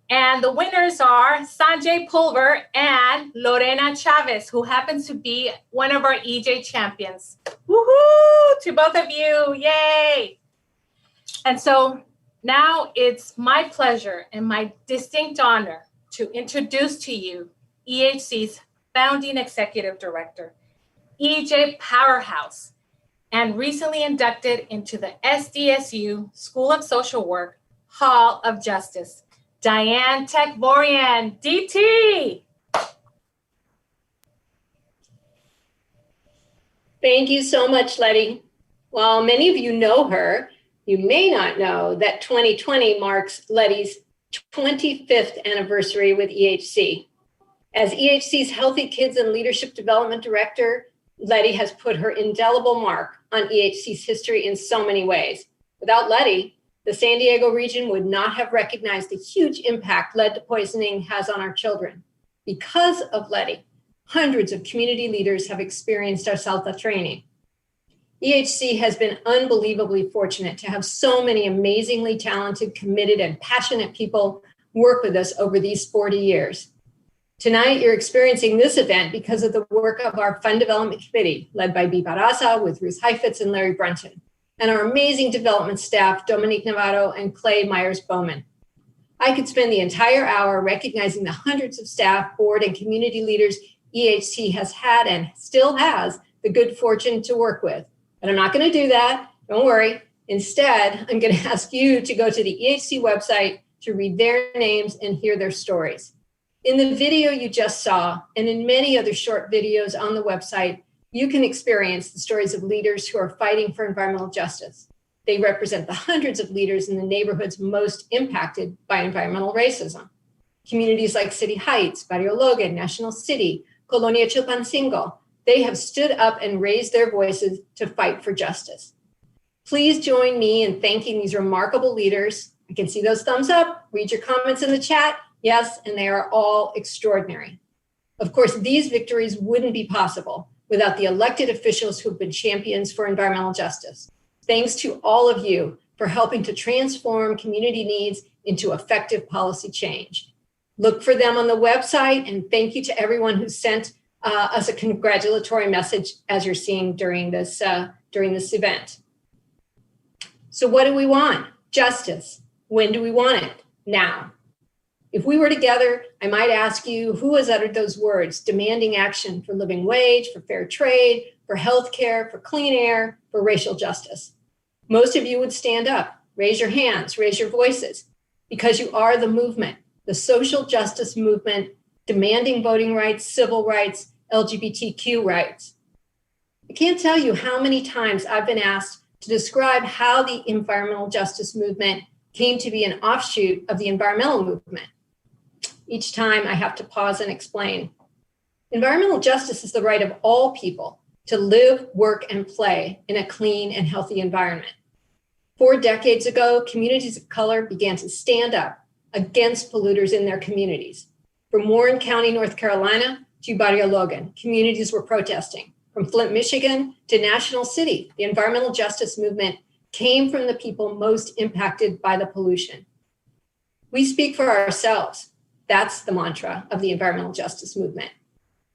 And the winners are Sanjay Pulver and Lorena Chavez, who happens to be one of our EJ champions. Woohoo! To both of you. Yay! And so now it's my pleasure and my distinct honor to introduce to you EHC's founding executive director, EJ Powerhouse, and recently inducted into the SDSU School of Social Work Hall of Justice, Diane Takvorian, DT. Thank you so much, Letty. While many of you know her, you may not know that 2020 marks Letty's 25th anniversary with EHC. As EHC's Healthy Kids and Leadership Development Director, Letty has put her indelible mark on EHC's history in so many ways. Without Letty, the San Diego region would not have recognized the huge impact lead poisoning has on our children. Because of Letty, hundreds of community leaders have experienced our SALTA training. EHC has been unbelievably fortunate to have so many amazingly talented, committed, and passionate people work with us over these 40 years. Tonight, you're experiencing this event because of the work of our Fund Development Committee, led by Bea Barraza with Ruth Heifetz and Larry Brunton, and our amazing development staff, Dominique Navarro and Clay Myers-Bowman. I could spend the entire hour recognizing the hundreds of staff, board, and community leaders EHC has had and still has the good fortune to work with. But I'm not going to do that. Don't worry. Instead, I'm going to ask you to go to the EHC website to read their names and hear their stories. In the video you just saw, and in many other short videos on the website, you can experience the stories of leaders who are fighting for environmental justice. They represent the hundreds of leaders in the neighborhoods most impacted by environmental racism. Communities like City Heights, Barrio Logan, National City, Colonia Chilpancingo, they have stood up and raised their voices to fight for justice. Please join me in thanking these remarkable leaders. I can see those thumbs up. Read your comments in the chat. Yes, and they are all extraordinary. Of course, these victories wouldn't be possible without the elected officials who've been champions for environmental justice. Thanks to all of you for helping to transform community needs into effective policy change. Look for them on the website, and thank you to everyone who sent us a congratulatory message as you're seeing during this event. So what do we want? Justice. When do we want it? Now. If we were together, I might ask you who has uttered those words, demanding action for living wage, for fair trade, for healthcare, for clean air, for racial justice. Most of you would stand up, raise your hands, raise your voices, because you are the movement, the social justice movement, demanding voting rights, civil rights, LGBTQ rights. I can't tell you how many times I've been asked to describe how the environmental justice movement came to be an offshoot of the environmental movement. Each time I have to pause and explain. Environmental justice is the right of all people to live, work, and play in a clean and healthy environment. 4 decades ago, communities of color began to stand up against polluters in their communities. From Warren County, North Carolina to Barrio Logan, communities were protesting. From Flint, Michigan to National City, the environmental justice movement came from the people most impacted by the pollution. We speak for ourselves. That's the mantra of the environmental justice movement.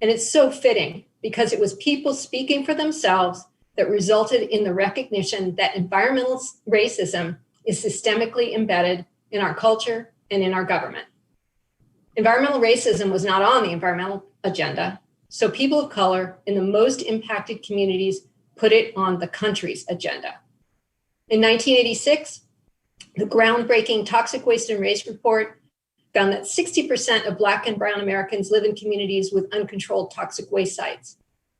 And it's so fitting because it was people speaking for themselves that resulted in the recognition that environmental racism is systemically embedded in our culture and in our government. Environmental racism was not on the environmental agenda, so people of color in the most impacted communities put it on the country's agenda. In 1986, the groundbreaking Toxic Waste and Race Report found that 60% of Black and Brown Americans live in communities with uncontrolled toxic waste sites.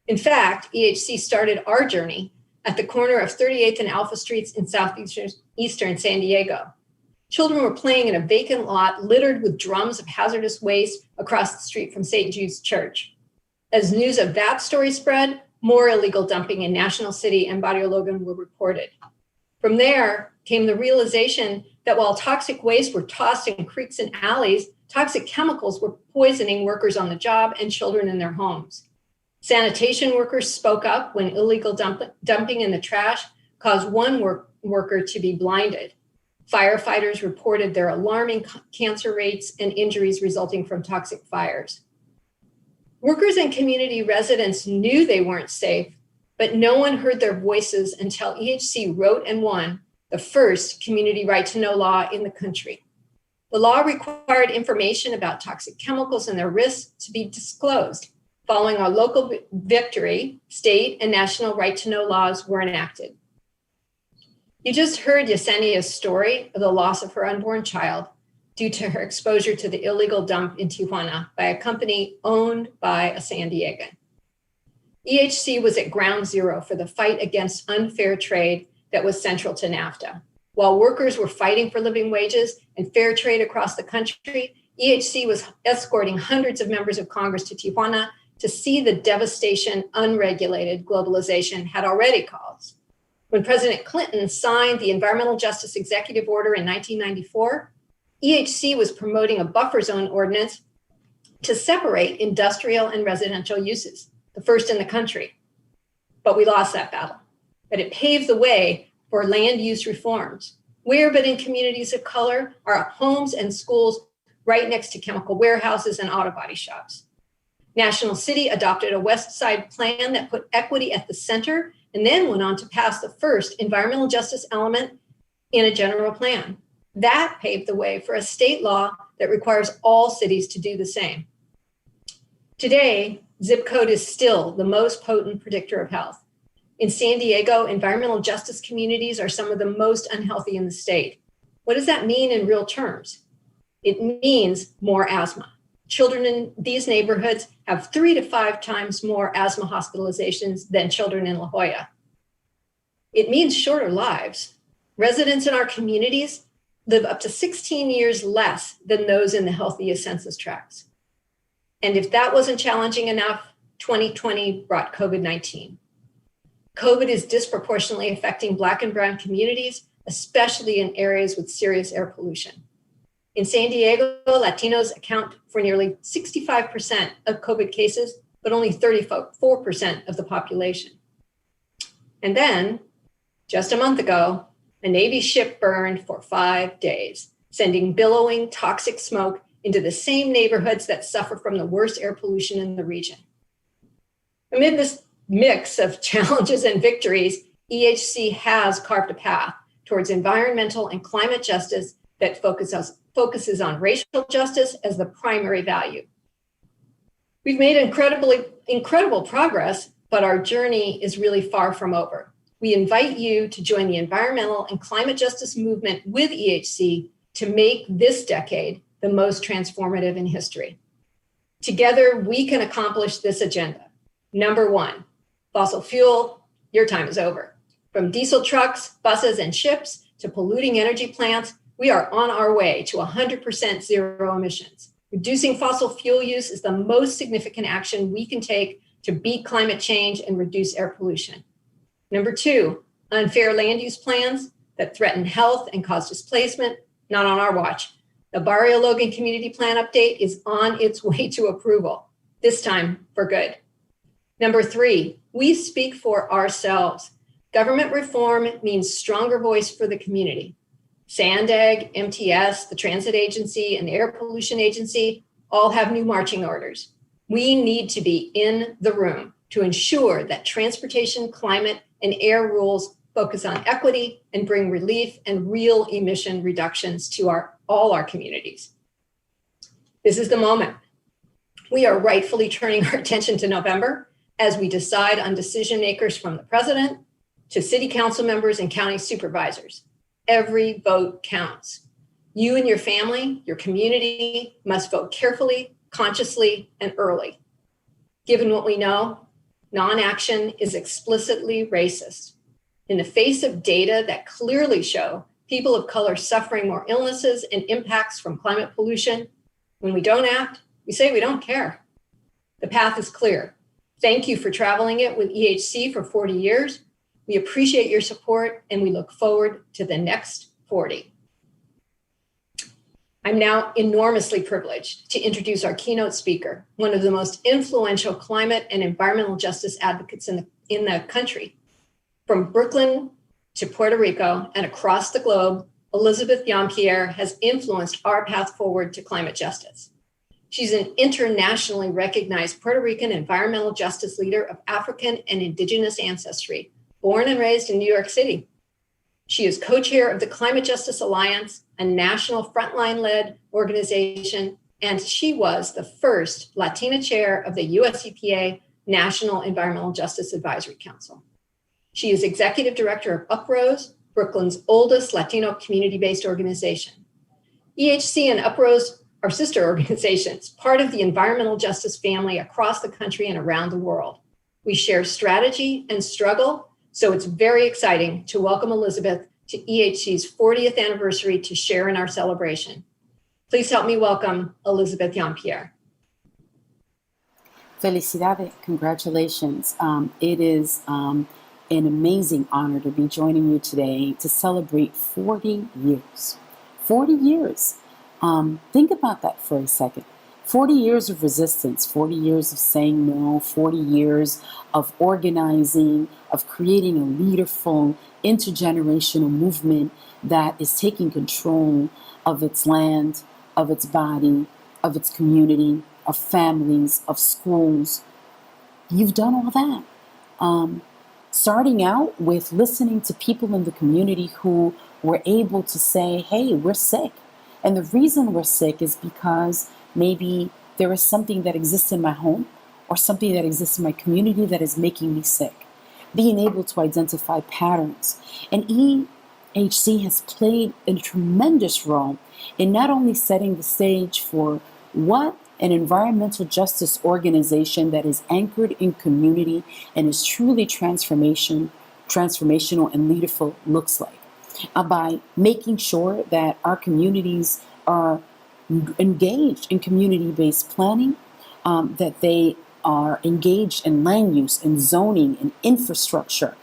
In fact, EHC started our journey at the corner of 38th and Alpha Streets in southeastern San Diego. Children were playing in a vacant lot littered with drums of hazardous waste across the street from St. Jude's Church. As news of that story spread, more illegal dumping in National City and Barrio Logan were reported. From there came the realization that while toxic waste were tossed in creeks and alleys, toxic chemicals were poisoning workers on the job and children in their homes. Sanitation workers spoke up when illegal dumping in the trash caused one worker to be blinded. Firefighters reported their alarming cancer rates and injuries resulting from toxic fires. Workers and community residents knew they weren't safe, but no one heard their voices until EHC wrote and won the first community right to know law in the country. The law required information about toxic chemicals and their risks to be disclosed. Following our local victory, state and national right to know laws were enacted. You just heard Yesenia's story of the loss of her unborn child due to her exposure to the illegal dump in Tijuana by a company owned by a San Diegan. EHC was at ground zero for the fight against unfair trade that was central to NAFTA. While workers were fighting for living wages and fair trade across the country, EHC was escorting hundreds of members of Congress to Tijuana to see the devastation unregulated globalization had already caused. When President Clinton signed the Environmental Justice Executive Order in 1994, EHC was promoting a buffer zone ordinance to separate industrial and residential uses, the first in the country. But we lost that battle. But it paved the way for land use reforms. Where but in communities of color are homes and schools right next to chemical warehouses and auto body shops. National City adopted a West Side plan that put equity at the center and then went on to pass the first environmental justice element in a general plan. That paved the way for a state law that requires all cities to do the same. Today, zip code is still the most potent predictor of health. In San Diego, environmental justice communities are some of the most unhealthy in the state. What does that mean in real terms? It means more asthma. Children in these neighborhoods have 3 to 5 times more asthma hospitalizations than children in La Jolla. It means shorter lives. Residents in our communities live up to 16 years less than those in the healthiest census tracts. And if that wasn't challenging enough, 2020 brought COVID-19. COVID is disproportionately affecting Black and Brown communities, especially in areas with serious air pollution. In San Diego, Latinos account for nearly 65% of COVID cases, but only 34% of the population. And then, just a month ago, a Navy ship burned for 5 days, sending billowing toxic smoke into the same neighborhoods that suffer from the worst air pollution in the region. Amid this mix of challenges and victories, EHC has carved a path towards environmental and climate justice that focuses on racial justice as the primary value. We've made incredible progress, but our journey is really far from over. We invite you to join the environmental and climate justice movement with EHC to make this decade the most transformative in history. Together, we can accomplish this agenda. Number 1, fossil fuel, your time is over. From diesel trucks, buses, and ships to polluting energy plants, we are on our way to 100% zero emissions. Reducing fossil fuel use is the most significant action we can take to beat climate change and reduce air pollution. Number 2, unfair land use plans that threaten health and cause displacement, not on our watch. The Barrio Logan Community Plan update is on its way to approval, this time for good. Number 3, we speak for ourselves. Government reform means stronger voice for the community. SANDAG, MTS, the Transit Agency, and the Air Pollution Agency all have new marching orders. We need to be in the room to ensure that transportation, climate, and air rules focus on equity and bring relief and real emission reductions to all our communities. This is the moment. We are rightfully turning our attention to November as we decide on decision makers from the president to city council members and county supervisors. Every vote counts. You and your family, your community must vote carefully, consciously, and early. Given what we know, non-action is explicitly racist. In the face of data that clearly show people of color suffering more illnesses and impacts from climate pollution, when we don't act, we say we don't care. The path is clear. Thank you for traveling it with EHC for 40 years. We appreciate your support and we look forward to the next 40. I'm now enormously privileged to introduce our keynote speaker, one of the most influential climate and environmental justice advocates in the country. From Brooklyn to Puerto Rico and across the globe, Elizabeth Yeampierre has influenced our path forward to climate justice. She's an internationally recognized Puerto Rican environmental justice leader of African and indigenous ancestry, born and raised in New York City. She is co-chair of the Climate Justice Alliance, a national frontline-led organization, and she was the first Latina chair of the US EPA National Environmental Justice Advisory Council. She is executive director of UPROSE, Brooklyn's oldest Latino community-based organization. EHC and UPROSE are sister organizations, part of the environmental justice family across the country and around the world. We share strategy and struggle, so it's very exciting to welcome Elizabeth to EHC's 40th anniversary to share in our celebration. Please help me welcome Elizabeth Yeampierre. Felicidades, congratulations. It is an amazing honor to be joining you today to celebrate 40 years. 40 years. Think about that for a second. 40 years of resistance, 40 years of saying no, 40 years of organizing, of creating a leaderful, intergenerational movement that is taking control of its land, of its body, of its community, of families, of schools. You've done all that. Starting out with listening to people in the community who were able to say, hey, we're sick. And the reason we're sick is because maybe there is something that exists in my home or something that exists in my community that is making me sick. Being able to identify patterns. And EHC has played a tremendous role in not only setting the stage for what an environmental justice organization that is anchored in community and is truly transformational and leaderful looks like. By making sure that our communities are engaged in community-based planning, that they are engaged in land use and zoning and infrastructure,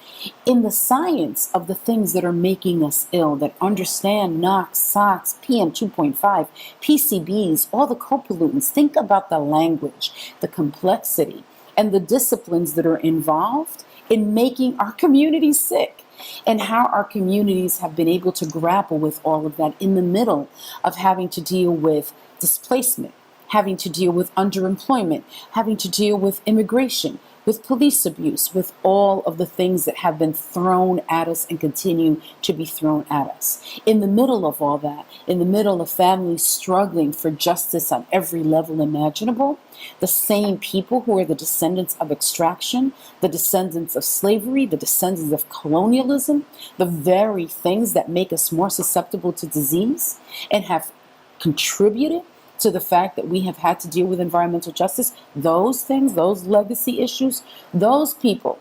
in the science of the things that are making us ill, that understand NOx, SOx, PM 2.5, PCBs, all the co-pollutants. Think about the language, the complexity, and the disciplines that are involved in making our communities sick, and how our communities have been able to grapple with all of that in the middle of having to deal with displacement, having to deal with underemployment, having to deal with immigration, with police abuse, with all of the things that have been thrown at us and continue to be thrown at us. In the middle of all that, in the middle of families struggling for justice on every level imaginable, the same people who are the descendants of extraction, the descendants of slavery, the descendants of colonialism, the very things that make us more susceptible to disease and have contributed to the fact that we have had to deal with environmental justice, those things, those legacy issues, those people,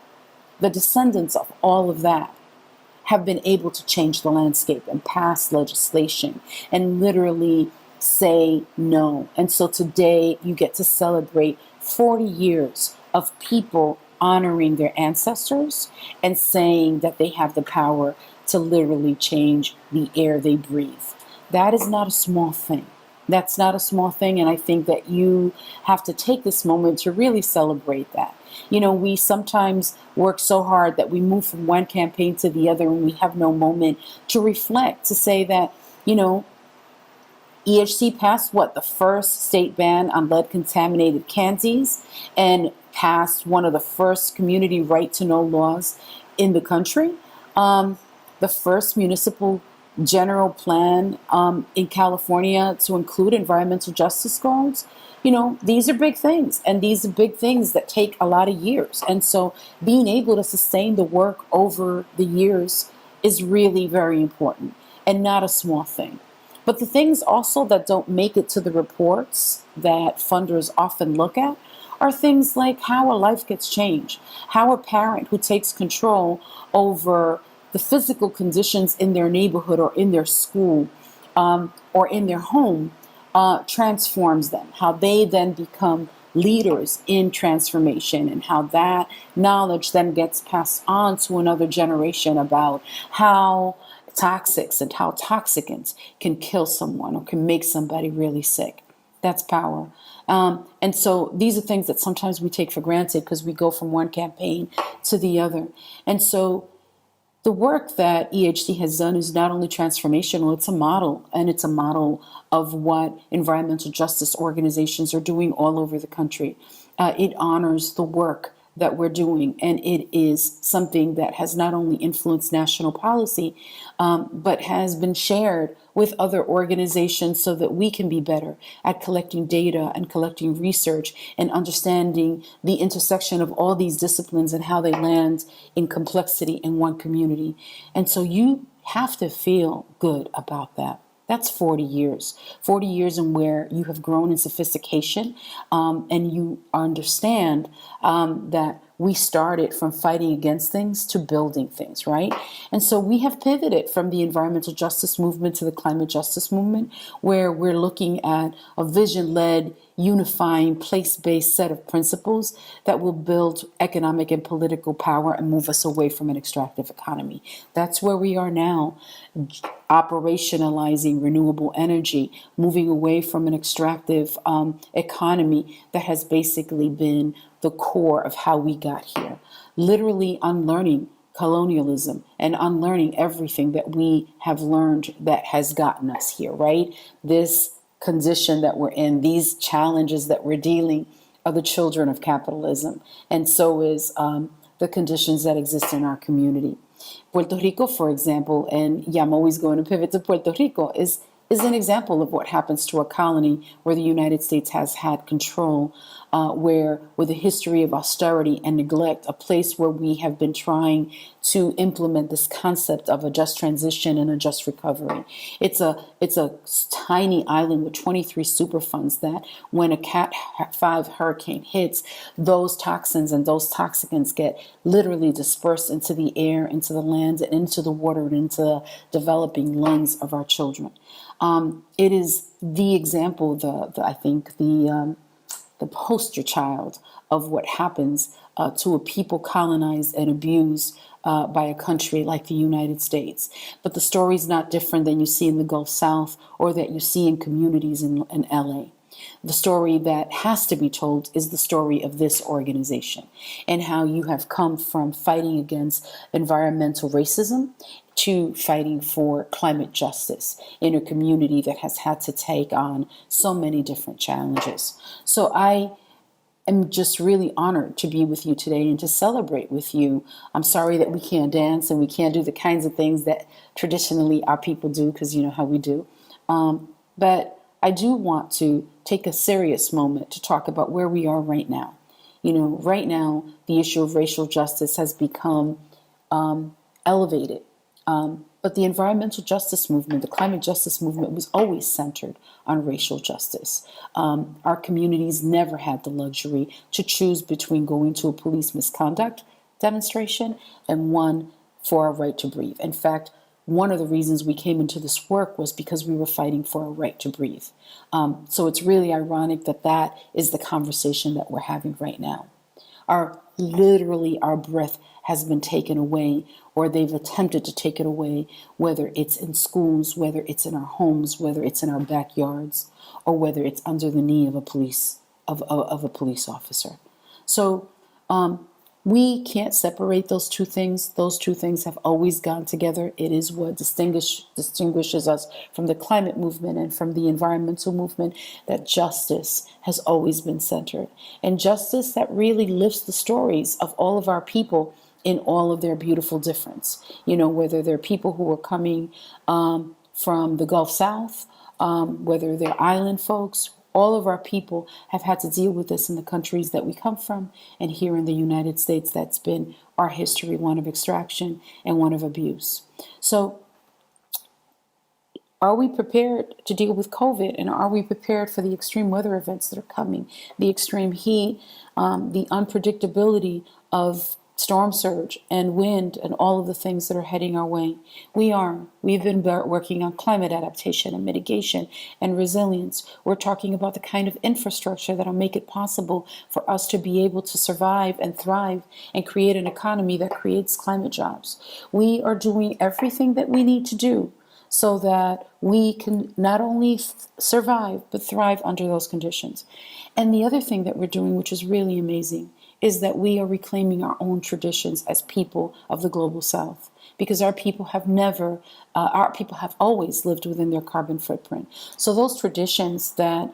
the descendants of all of that, have been able to change the landscape and pass legislation and literally say no. And so today you get to celebrate 40 years of people honoring their ancestors and saying that they have the power to literally change the air they breathe. That is not a small thing. That's not a small thing, and I think that you have to take this moment to really celebrate that. You know, we sometimes work so hard that we move from one campaign to the other and we have no moment to reflect, to say that, you know, EHC passed the first state ban on lead contaminated candies, and passed one of the first community right to know laws in the country. The first municipal general plan in California to include environmental justice goals. These are big things, and these are big things that take a lot of years. And so being able to sustain the work over the years is really very important and not a small thing. But the things also that don't make it to the reports that funders often look at are things like how a life gets changed, how a parent who takes control over the physical conditions in their neighborhood or in their school or in their home transforms them, how they then become leaders in transformation, and how that knowledge then gets passed on to another generation about how toxics and how toxicants can kill someone or can make somebody really sick. That's power. And so these are things that sometimes we take for granted because we go from one campaign to the other. And so the work that EHC has done is not only transformational, it's a model, and it's a model of what environmental justice organizations are doing all over the country. It honors the work that we're doing, and it is something that has not only influenced national policy, but has been shared with other organizations so that we can be better at collecting data and collecting research and understanding the intersection of all these disciplines and how they land in complexity in one community. And so you have to feel good about that. That's 40 years in where you have grown in sophistication, and you understand that we started from fighting against things to building things, right? And so we have pivoted from the environmental justice movement to the climate justice movement, where we're looking at a vision-led, unifying, place-based set of principles that will build economic and political power and move us away from an extractive economy. That's where we are now, operationalizing renewable energy, moving away from an extractive economy that has basically been the core of how we got here. Literally unlearning colonialism and unlearning everything that we have learned that has gotten us here, right? This condition that we're in, these challenges that we're dealing are the children of capitalism. And so is the conditions that exist in our community. Puerto Rico, for example, and I'm always going to pivot to Puerto Rico, is an example of what happens to a colony where the United States has had control, where with a history of austerity and neglect, a place where we have been trying to implement this concept of a just transition and a just recovery. It's a tiny island with 23 superfunds that when a Cat 5 hurricane hits, those toxins and those toxicants get literally dispersed into the air, into the land, and into the water, and into the developing lungs of our children. It is the example, I think the poster child of what happens to a people colonized and abused by a country like the United States. But the story is not different than you see in the Gulf South or that you see in communities in LA. The story that has to be told is the story of this organization and how you have come from fighting against environmental racism to fighting for climate justice in a community that has had to take on so many different challenges. So I am just really honored to be with you today and to celebrate with you. I'm sorry that we can't dance and we can't do the kinds of things that traditionally our people do, because you know how we do. But I do want to take a serious moment to talk about where we are right now. You know, right now, the issue of racial justice has become elevated. But the environmental justice movement, the climate justice movement, was always centered on racial justice. Our communities never had the luxury to choose between going to a police misconduct demonstration and one for our right to breathe. In fact, one of the reasons we came into this work was because we were fighting for a right to breathe. So it's really ironic that that is the conversation that we're having right now. Literally our breath has been taken away, or they've attempted to take it away, whether it's in schools, whether it's in our homes, whether it's in our backyards, or whether it's under the knee of a police officer. So We can't separate those two things. Those two things have always gone together. It is what distinguishes us from the climate movement and from the environmental movement, that justice has always been centered. And justice that really lifts the stories of all of our people in all of their beautiful difference. You know, whether they're people who are coming from the Gulf South, whether they're island folks, all of our people have had to deal with this in the countries that we come from, and here in the United States, that's been our history, one of extraction and one of abuse. So are we prepared to deal with COVID, and are we prepared for the extreme weather events that are coming, the extreme heat, the unpredictability of storm surge and wind and all of the things that are heading our way? We are. We've been working on climate adaptation and mitigation and resilience. We're talking about the kind of infrastructure that'll make it possible for us to be able to survive and thrive and create an economy that creates climate jobs. We are doing everything that we need to do so that we can not only survive, but thrive under those conditions. And the other thing that we're doing, which is really amazing, is that we are reclaiming our own traditions as people of the global South, because our people have always lived within their carbon footprint. So those traditions that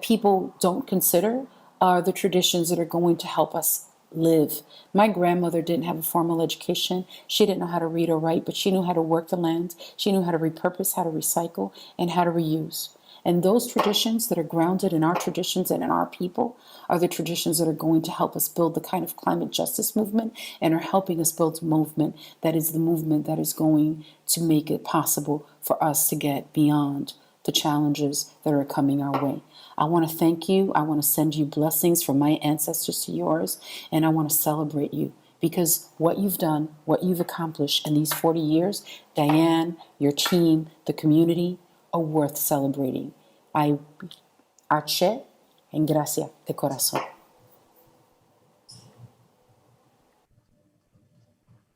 people don't consider are the traditions that are going to help us live. My grandmother didn't have a formal education. She didn't know how to read or write, but she knew how to work the land. She knew how to repurpose, how to recycle, and how to reuse. And those traditions that are grounded in our traditions and in our people are the traditions that are going to help us build the kind of climate justice movement and are helping us build a movement that is the movement that is going to make it possible for us to get beyond the challenges that are coming our way. I want to thank you. I want to send you blessings from my ancestors to yours, and I want to celebrate you, because what you've done, what you've accomplished in these 40 years, Diane, your team, the community, are worth celebrating. Arche and gracias de corazón.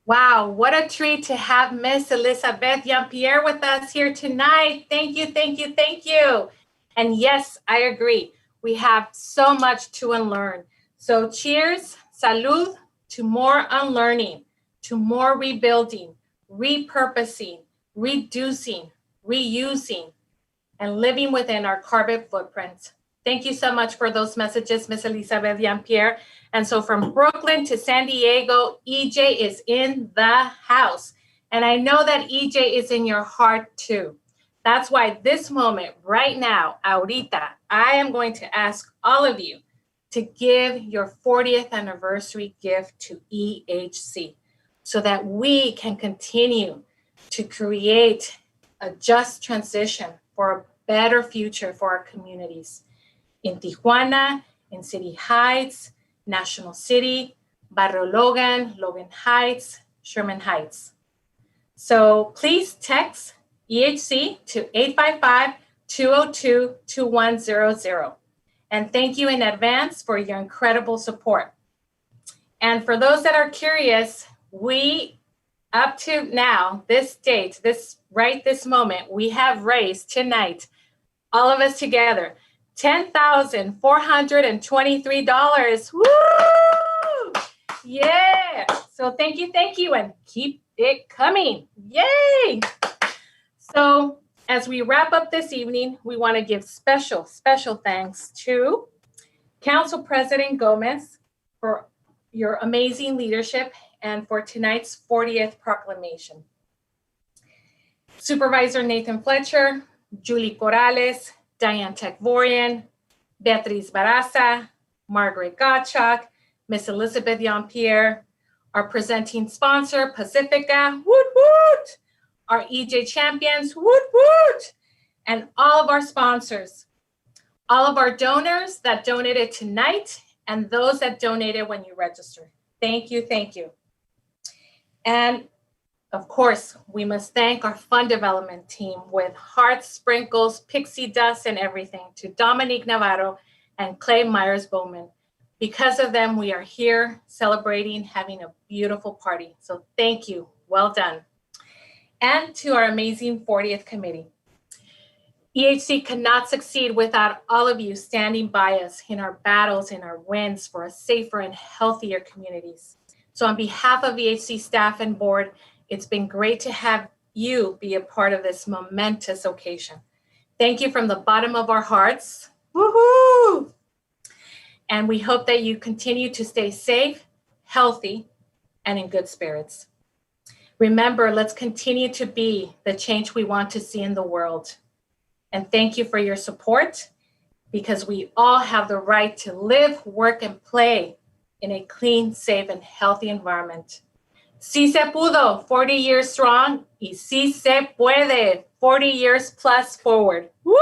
Wow, what a treat to have Miss Elizabeth Yeampierre with us here tonight. Thank you, thank you, thank you. And yes, I agree. We have so much to unlearn. So cheers, salud, to more unlearning, to more rebuilding, repurposing, reducing, reusing, and living within our carbon footprint. Thank you so much for those messages, Miss Elizabeth Yeampierre. And so from Brooklyn to San Diego, EJ is in the house. And I know that EJ is in your heart too. That's why this moment, right now, ahorita, I am going to ask all of you to give your 40th anniversary gift to EHC so that we can continue to create a just transition for a better future for our communities in Tijuana, in City Heights, National City, Barrio Logan, Logan Heights, Sherman Heights. So please text EHC to 855-202-2100. And thank you in advance for your incredible support. And for those that are curious, we, up to now, this date, this moment, we have raised tonight, all of us together, $10,423. Woo! Yeah. So thank you, and keep it coming. Yay! So as we wrap up this evening, we want to give special thanks to Council President Gomez for your amazing leadership and for tonight's 40th proclamation. Supervisor Nathan Fletcher, Julie Corrales, Diane Takvorian, Beatriz Barraza, Margaret Gottschalk, Miss Elizabeth Yeampierre, our presenting sponsor, Pacifica, woot woot, our EJ champions, woot woot, and all of our sponsors, all of our donors that donated tonight, and those that donated when you registered. Thank you, thank you. And of course, we must thank our fund development team with hearts, sprinkles, pixie dust, and everything to Dominique Navarro and Clay Myers-Bowman. Because of them, we are here celebrating, having a beautiful party. So thank you, well done. And to our amazing 40th committee. EHC cannot succeed without all of you standing by us in our battles, in our wins for a safer and healthier communities. So on behalf of EHC staff and board, it's been great to have you be a part of this momentous occasion. Thank you from the bottom of our hearts. Woohoo! And we hope that you continue to stay safe, healthy, and in good spirits. Remember, let's continue to be the change we want to see in the world. And thank you for your support, because we all have the right to live, work, and play in a clean, safe, and healthy environment. Sí se pudo, 40 years strong, y sí se puede, 40 years plus forward. Woo!